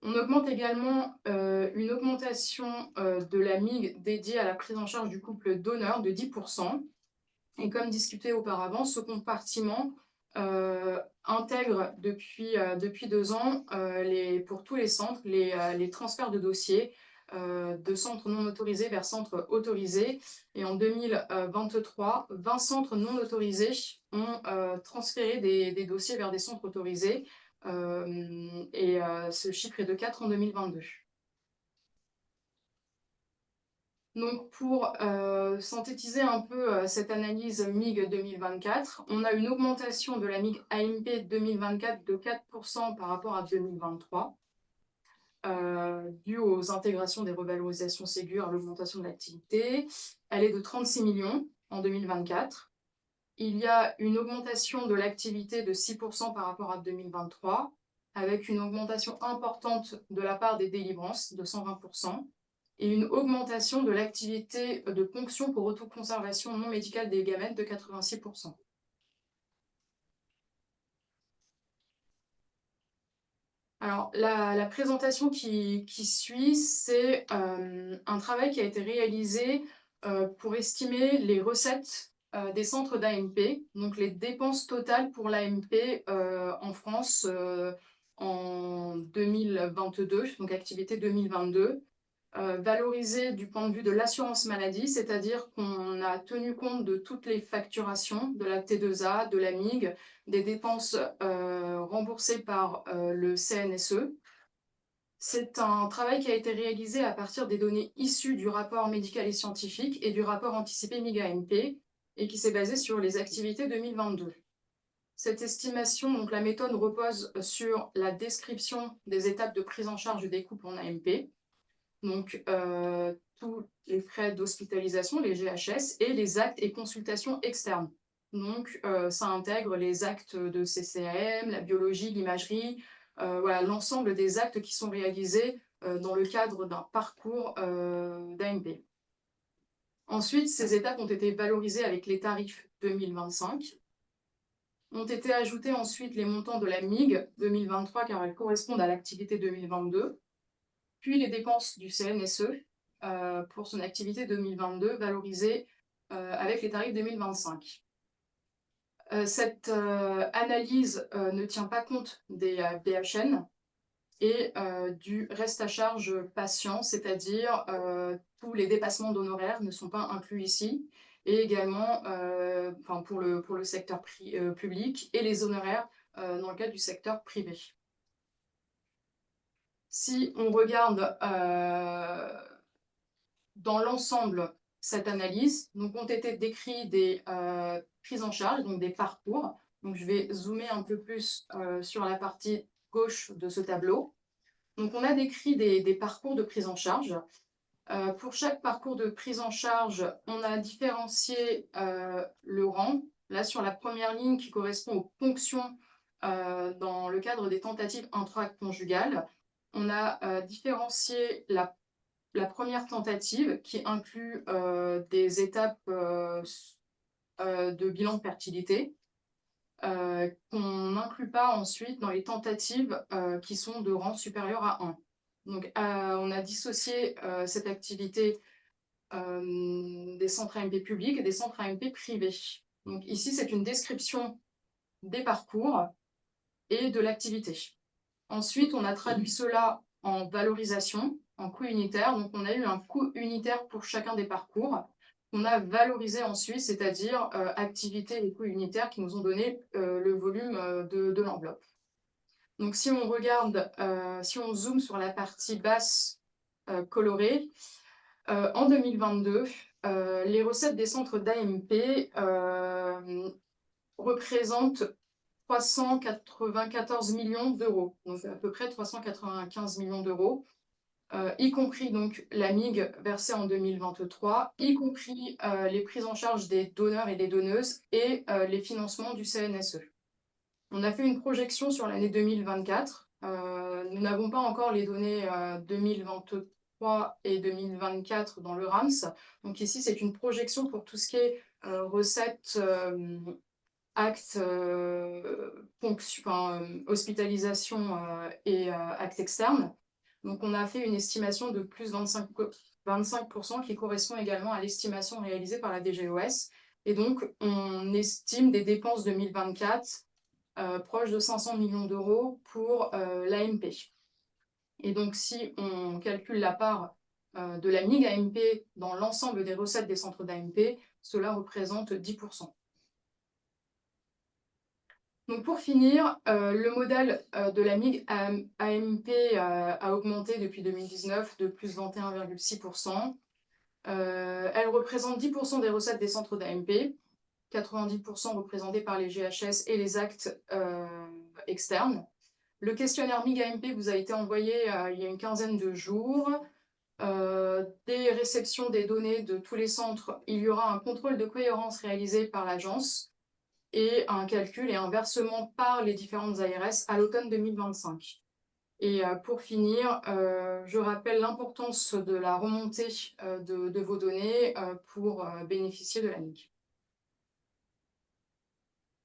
On augmente également une augmentation de la MIG dédiée à la prise en charge du couple donneur de 10%. Et comme discuté auparavant, ce compartiment intègre depuis 2 ans pour tous les centres les transferts de dossiers de centres non autorisés vers centres autorisés. Et en 2023, 20 centres non autorisés ont transféré des dossiers vers des centres autorisés. Ce chiffre est de 4 en 2022. Donc pour synthétiser un peu cette analyse MIG 2024, on a une augmentation de la MIG AMP 2024 de 4% par rapport à 2023, due aux intégrations des revalorisations Ségur à l'augmentation de l'activité. Elle est de 36 millions en 2024. Il y a une augmentation de l'activité de 6% par rapport à 2023, avec une augmentation importante de la part des délivrances de 120%, et une augmentation de l'activité de ponction pour autoconservation non médicale des gamètes de 86%. Alors, la présentation qui suit, c'est un travail qui a été réalisé pour estimer les recettes des centres d'AMP, donc les dépenses totales pour l'AMP en France en 2022, donc activité 2022, valorisée du point de vue de l'assurance maladie, c'est-à-dire qu'on a tenu compte de toutes les facturations, de la T2A, de la MIG, des dépenses remboursées par le CNSE. C'est un travail qui a été réalisé à partir des données issues du rapport médical et scientifique et du rapport anticipé MIG-AMP, et qui s'est basé sur les activités 2022. Cette estimation, donc la méthode repose sur la description des étapes de prise en charge des couples en AMP, donc tous les frais d'hospitalisation, les GHS, et les actes et consultations externes. Donc ça intègre les actes de CCAM, la biologie, l'imagerie, voilà, l'ensemble des actes qui sont réalisés dans le cadre d'un parcours d'AMP. Ensuite, ces étapes ont été valorisées avec les tarifs 2025. Ont été ajoutés ensuite les montants de la MIG 2023 car elles correspondent à l'activité 2022, puis les dépenses du CNSE pour son activité 2022 valorisées avec les tarifs 2025. Cette analyse ne tient pas compte des BHN et du reste à charge patient, c'est-à-dire tous les dépassements d'honoraires ne sont pas inclus ici, et également pour le secteur public et les honoraires dans le cadre du secteur privé. Si on regarde dans l'ensemble cette analyse, donc ont été décrits des prises en charge, donc des parcours. Donc je vais zoomer un peu plus sur la partie gauche de ce tableau. Donc on a décrit des parcours de prise en charge. Pour chaque parcours de prise en charge, on a différencié le rang. Là, sur la première ligne qui correspond aux ponctions dans le cadre des tentatives intraconjugales, on a différencié la première tentative qui inclut des étapes de bilan de fertilité qu'on n'inclut pas ensuite dans les tentatives qui sont de rang supérieur à 1. Donc, on a dissocié cette activité des centres AMP publics et des centres AMP privés. Donc, ici, c'est une description des parcours et de l'activité. Ensuite, on a traduit cela en valorisation, en coût unitaire. Donc, on a eu un coût unitaire pour chacun des parcours qu'on a valorisé ensuite, c'est-à-dire activité et coûts unitaires qui nous ont donné le volume de l'enveloppe. Donc si on regarde, si on zoome sur la partie basse colorée, en 2022, les recettes des centres d'AMP représentent 394 millions d'euros, donc à peu près 395 millions d'euros, y compris donc la MIG versée en 2023, y compris les prises en charge des donneurs et des donneuses et les financements du CNSE. On a fait une projection sur l'année 2024. Nous n'avons pas encore les données 2023 et 2024 dans le RAMS. Donc ici, c'est une projection pour tout ce qui est recettes, actes, hospitalisation et actes externes. Donc on a fait une estimation de plus 25% qui correspond également à l'estimation réalisée par la DGOS. Et donc on estime des dépenses 2024 proche de 500 millions d'euros pour l'AMP. Et donc, si on calcule la part de la MIG AMP dans l'ensemble des recettes des centres d'AMP, cela représente 10%. Donc, pour finir, le modèle de la MIG AMP a augmenté depuis 2019 de plus 21,6%. Elle représente 10% des recettes des centres d'AMP. 90% représentés par les GHS et les actes externes. Le questionnaire MIG-AMP vous a été envoyé il y a une quinzaine de jours. Des réceptions des données de tous les centres, il y aura un contrôle de cohérence réalisé par l'agence et un calcul et un versement par les différentes ARS à l'automne 2025. Et pour finir, je rappelle l'importance de la remontée de vos données pour bénéficier de la MIG.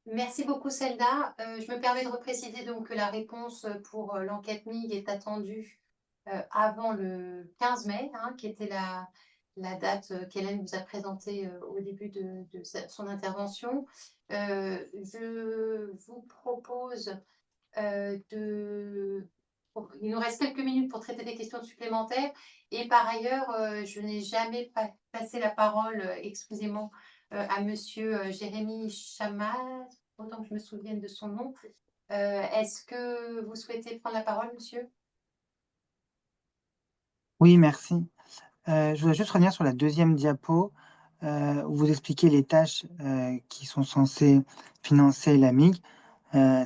Merci beaucoup, Selda. Je me permets de repréciser donc que la réponse pour l'enquête MIG est attendue avant le 15 mai, hein, qui était la date qu'Hélène vous a présentée au début de son intervention. Je vous propose il nous reste quelques minutes pour traiter des questions supplémentaires. Et par ailleurs, je n'ai jamais passé la parole, excusez-moi, à Monsieur Jérémy Chamas, autant que je me souvienne de son nom. Est-ce que vous souhaitez prendre la parole, monsieur? Oui, merci. Je voudrais juste revenir sur la deuxième diapo où vous expliquez les tâches qui sont censées financer la MIG,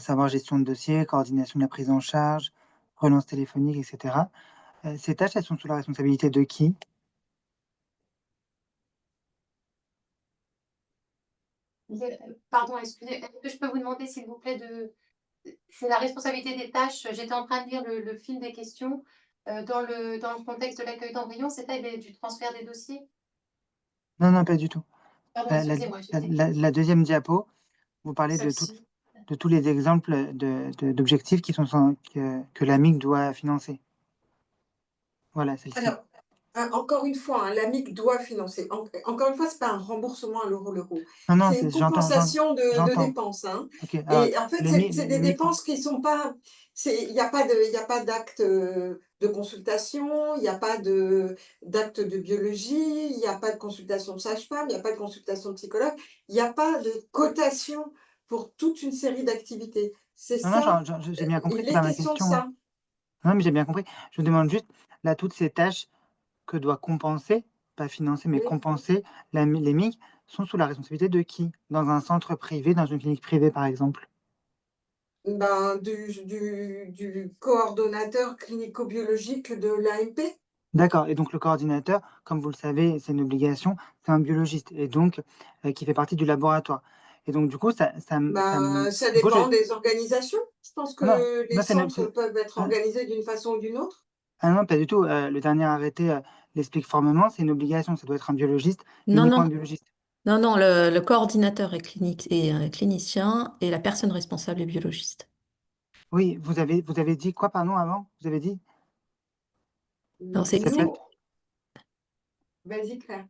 savoir gestion de dossier, coordination de la prise en charge, relance téléphonique, etc. Ces tâches, elles sont sous la responsabilité de qui? Pardon, excusez, est-ce que je peux vous demander, s'il vous plaît, c'est la responsabilité des tâches. J'étais en train de lire le fil des questions dans le contexte de l'accueil d'embryons, c'était du transfert des dossiers? Non, non, pas du tout. Pardon, La, excusez-moi. la deuxième diapo, vous parlez de tous les exemples d'objectifs qui sont que la MIG doit financer. Voilà, celle-ci. Alors, encore une fois, la MIG doit financer. Encore une fois, ce n'est pas un remboursement à l'euro. Non, non, C'est une compensation de dépenses. Hein. Okay, et en fait, c'est des dépenses qui ne sont pas... Il n'y a pas d'acte de consultation, il n'y a pas d'acte de biologie, il n'y a pas de consultation de sage-femme, il n'y a pas de consultation de psychologue, il n'y a pas de cotation pour toute une série d'activités. C'est ça. Non, j'ai bien compris, il c'est est pas ma question question. de ça. Non, mais j'ai bien compris. Je vous demande juste, là, toutes ces tâches que doit compenser, pas financer, mais compenser les MIG, sont sous la responsabilité de qui? Dans un centre privé, dans une clinique privée, par exemple? Ben, du coordonnateur clinico-biologique de l'AMP. D'accord. Et donc, le coordinateur, comme vous le savez, c'est une obligation, c'est un biologiste, et donc, qui fait partie du laboratoire. Et donc, du coup, ça dépend des organisations. Je pense que les non, centres peuvent être organisés d'une façon ou d'une autre. Ah non, pas du tout. Le dernier arrêté l'explique formellement, c'est une obligation, ça doit être un biologiste, Non, uniquement non. un biologiste. Non, non, le coordinateur est clinicien et la personne responsable est biologiste. Oui, vous avez dit quoi, pardon, avant? Vous avez dit? Non, c'est Vas-y, Claire.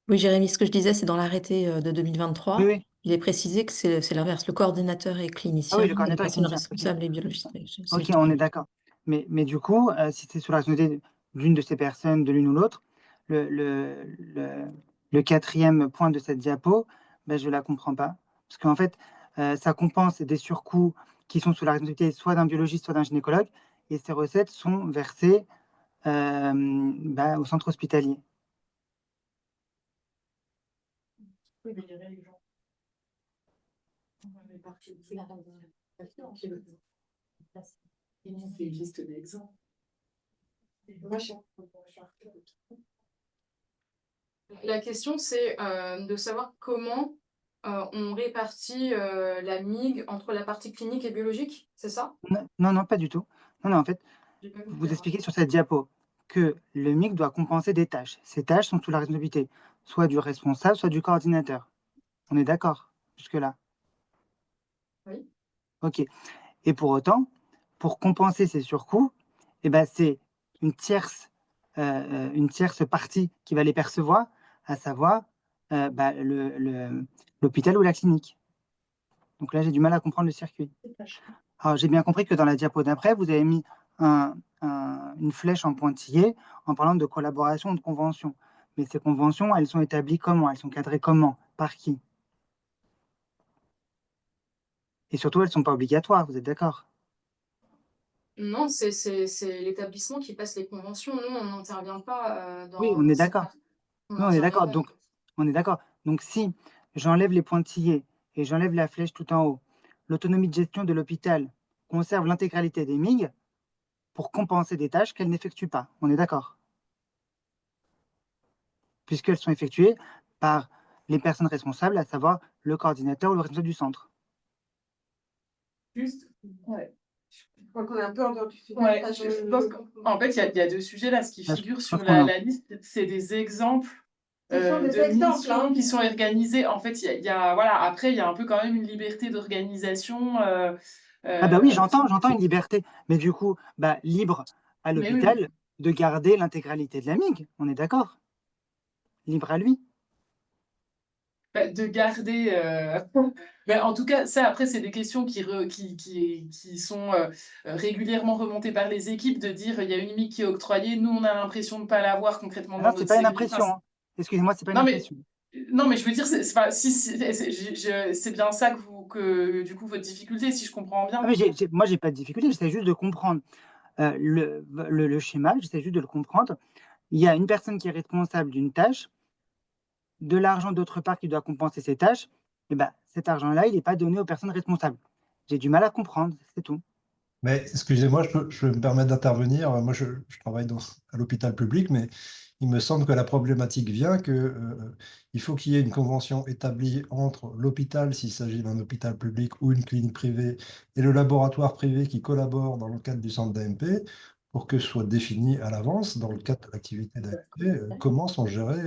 Oui, Jérémy, ce que je disais, c'est dans l'arrêté de 2023. Oui, oui. Il est précisé que c'est l'inverse. Le coordinateur est clinicien Ah oui, le et la coordinateur est personne clinicien. responsable est biologiste. Ok, on est d'accord. Mais du coup, si c'est sous la responsabilité d'une de ces personnes, de l'une ou l'autre, le quatrième point de cette diapo, ben, je ne la comprends pas. Parce qu'en fait, ça compense des surcoûts qui sont sous la responsabilité soit d'un biologiste, soit d'un gynécologue, et ces recettes sont versées au centre hospitalier. Oui, mais il y avait les gens. On est parti de là. On fait une liste d'exemples. La question, c'est de savoir comment on répartit la MIG entre la partie clinique et biologique, c'est ça? Non, non, pas du tout. Non, non, en fait, J'ai pas vous compris. expliquez sur cette diapo que le MIC doit compenser des tâches. Ces tâches sont sous la responsabilité soit du responsable, soit du coordinateur. On est d'accord jusque-là? Oui. Ok. Et pour autant, pour compenser ces surcoûts, eh ben, c'est une tierce partie qui va les percevoir, à savoir l'hôpital ou la clinique. Donc là, j'ai du mal à comprendre le circuit. Alors, j'ai bien compris que dans la diapo d'après, vous avez mis une flèche en pointillé en parlant de collaboration ou de convention. Mais ces conventions, elles sont établies comment? Elles sont cadrées comment? Par qui? Et surtout, elles ne sont pas obligatoires, vous êtes d'accord? Non, c'est l'établissement qui passe les conventions. Nous, on n'intervient pas Oui, on dans est cette d'accord. partie. On Oui, on est n'intervient d'accord. pas. Donc, on est d'accord. Donc, si j'enlève les pointillés et j'enlève la flèche tout en haut, l'autonomie de gestion de l'hôpital conserve l'intégralité des MIG pour compenser des tâches qu'elle n'effectue pas. On est d'accord? Puisqu'elles sont effectuées par les personnes responsables, à savoir le coordinateur ou le responsable du centre. Juste, ouais. Je crois qu'on a un peu entendu. Ouais, je pense qu'en fait, il y a deux sujets là. Ce qui Ah, figure je sur pense qu'on a- la liste, c'est des exemples Ce sont des de exemples, missions hein. qui sont organisées. En fait, voilà, après, il y a un peu quand même une liberté d'organisation. Ah bah oui, euh, j'entends une liberté, mais du coup, libre à mais oui, l'hôpital de garder l'intégralité de la MIG. On est d'accord? Libre à lui. de garder. Ben, en tout cas, ça, après, c'est des questions qui sont régulièrement remontées par les équipes, de dire il y a une MIG qui est octroyée, nous, on a l'impression de ne pas l'avoir concrètement Ah dans non, c'est notre pas une CV. impression, hein. Excusez-moi, c'est pas une Non, mais, impression. non, mais je veux dire, enfin, si, c'est bien ça que, du coup, votre difficulté, si je comprends Ah, bien. mais moi, j'ai pas de difficulté, j'essaie juste de comprendre le schéma, j'essaie juste de le comprendre. Il y a une personne qui est responsable d'une tâche, de l'argent d'autre part qui doit compenser ces tâches, et cet argent-là, il n'est pas donné aux personnes responsables. J'ai du mal à comprendre, c'est tout. Mais excusez-moi, je peux me permettre d'intervenir. Moi, je travaille à l'hôpital public, mais il me semble que la problématique vient que, il faut qu'il y ait une convention établie entre l'hôpital, s'il s'agit d'un hôpital public ou une clinique privée, et le laboratoire privé qui collabore dans le cadre du centre d'AMP, pour que soit défini à l'avance, dans le cadre de l'activité d'AMP, comment sont gérées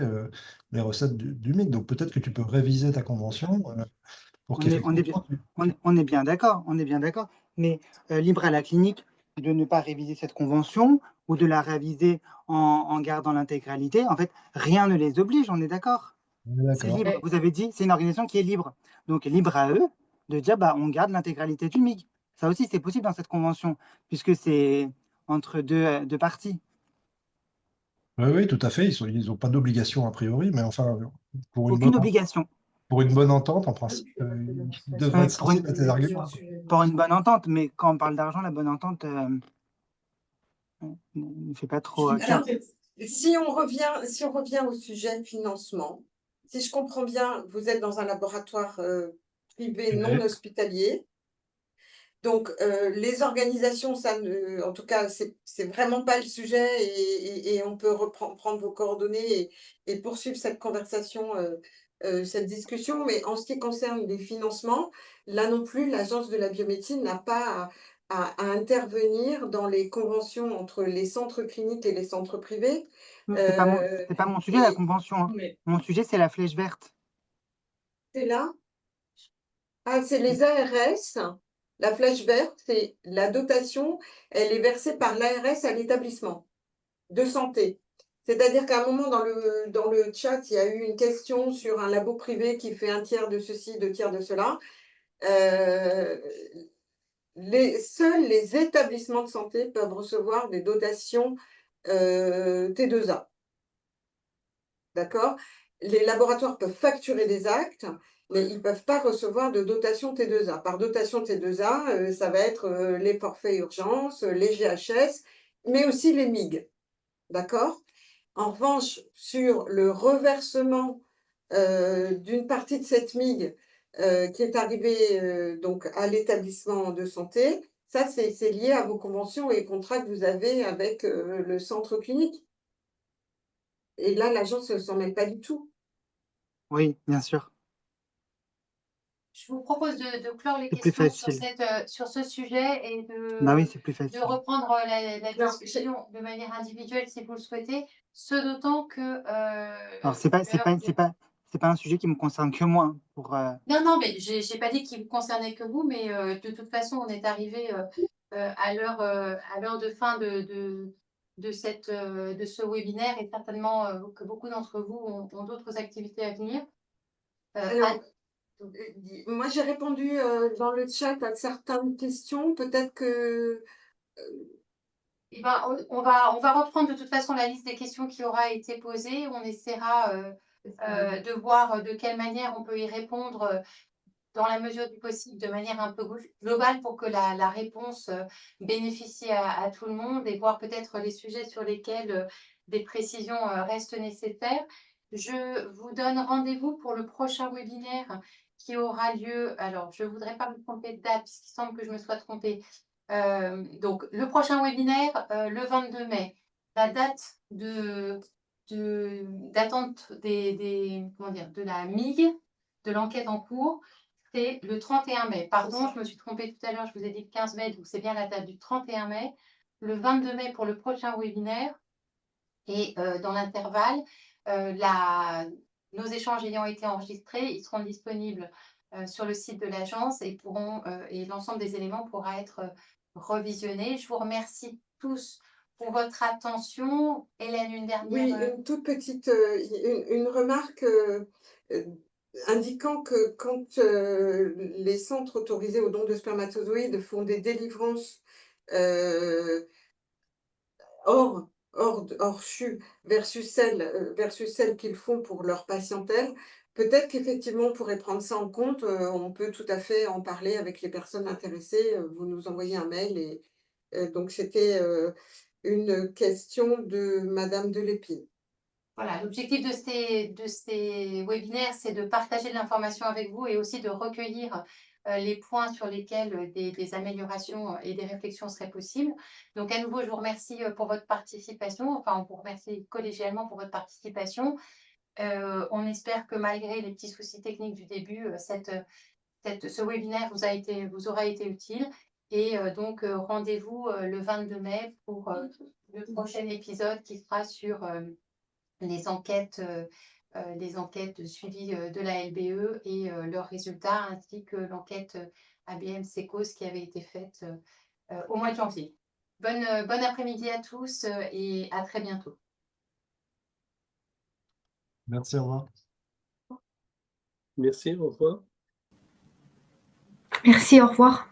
les recettes du MIC. Donc peut-être que tu peux réviser ta convention pour On est bien, qu'effectivement, on est bien d'accord, on est bien d'accord. Mais libre à la clinique de ne pas réviser cette convention ou de la réviser en gardant l'intégralité. En fait, rien ne les oblige, on est d'accord. on est C'est d'accord. libre. Vous avez dit, c'est une organisation qui est libre. Donc libre à eux de dire, on garde l'intégralité du MIG. Ça aussi, c'est possible dans cette convention, puisque c'est entre deux parties. Oui, oui, tout à fait. Ils ont pas d'obligation a priori, mais enfin, pour une bonne, Aucune obligation. pour une bonne entente, en principe, ils devraient être sensibles à tes arguments. Pour une bonne entente, mais quand on parle d'argent, la bonne entente ne fait pas trop. Alors, si on revient au sujet de financement, si je comprends bien, vous êtes dans un laboratoire privé non Ouais. hospitalier. Donc, les organisations, en tout cas, c'est vraiment pas le sujet et on peut prendre vos coordonnées et poursuivre cette conversation, cette discussion. Mais en ce qui concerne les financements, là non plus, l'Agence de la biomédecine n'a pas à intervenir dans les conventions entre les centres cliniques et les centres privés. C'est pas mon sujet, la convention, hein. Mais Mon sujet, c'est la flèche verte. c'est là? Ah, c'est les ARS. La flèche verte, c'est la dotation, elle est versée par l'ARS à l'établissement de santé. C'est-à-dire qu'à un moment dans le chat, il y a eu une question sur un labo privé qui fait un tiers de ceci, deux tiers de cela. Seuls les établissements de santé peuvent recevoir des dotations T2A. D'accord? les laboratoires peuvent facturer des actes, mais ils ne peuvent pas recevoir de dotation T2A. Par dotation T2A, ça va être les forfaits urgences, les GHS, mais aussi les MIG. D'accord? En revanche, sur le reversement d'une partie de cette MIG qui est arrivée donc à l'établissement de santé, ça, c'est lié à vos conventions et contrats que vous avez avec le centre clinique. Et là, l'agence ne s'en mêle pas du tout. Oui, bien sûr. Je vous propose de clore les C'est plus questions sur facile. sur ce sujet et Bah oui, c'est plus de facile. reprendre la discussion de manière individuelle si vous le souhaitez, ce d'autant que Alors, c'est pas un sujet qui me concerne que moi, hein, pour, non, non, mais j'ai pas dit qu'il vous concernait que vous, mais de toute façon, on est arrivé à l'heure de fin de ce webinaire et certainement que beaucoup d'entre vous ont d'autres activités à venir. Alors, moi, j'ai répondu dans le chat à certaines questions. Peut-être que Eh ben, on va reprendre de toute façon la liste des questions qui aura été posée. On essaiera de voir de quelle manière on peut y répondre dans la mesure du possible, de manière un peu globale pour que la réponse bénéficie à tout le monde et voir peut-être les sujets sur lesquels des précisions restent nécessaires. Je vous donne rendez-vous pour le prochain webinaire qui aura lieu. Alors, je ne voudrais pas me tromper de date puisqu'il semble que je me sois trompée. Donc, le prochain webinaire, le 22 mai. La date d'attente de la MIG, de l'enquête en cours, c'est le 31 mai. Pardon, je me suis trompée tout à l'heure, je vous ai dit le 15 mai, donc c'est bien la date du 31 mai. Le 22 mai pour le prochain webinaire. Et dans l'intervalle, nos échanges ayant été enregistrés, ils seront disponibles sur le site de l'agence et et l'ensemble des éléments pourra être revisionné. Je vous remercie tous pour votre attention. Hélène, une oui, dernière. une toute petite une remarque indiquant que quand les centres autorisés au don de spermatozoïdes font des délivrances hors CHU versus celles qu'ils font pour leur patientèle, peut-être qu'effectivement on pourrait prendre ça en compte. On peut tout à fait en parler avec les personnes intéressées. Vous nous envoyez un mail et donc c'était une question de Madame Delépine. Voilà, l'objectif de ces webinaires, c'est de partager de l'information avec vous et aussi de recueillir les points sur lesquels des améliorations et des réflexions seraient possibles. Donc, à nouveau, je vous remercie pour votre participation. Enfin, on vous remercie collégialement pour votre participation. On espère que malgré les petits soucis techniques du début, ce webinaire vous aura été utile. Et donc, rendez-vous le 22 mai pour le prochain épisode qui sera sur les enquêtes de suivi de la LBE et leurs résultats, ainsi que l'enquête ABM Secos qui avait été faite au mois de janvier. Bon après-midi à tous et à très bientôt. Merci, au revoir. Merci, au revoir. Merci, au revoir.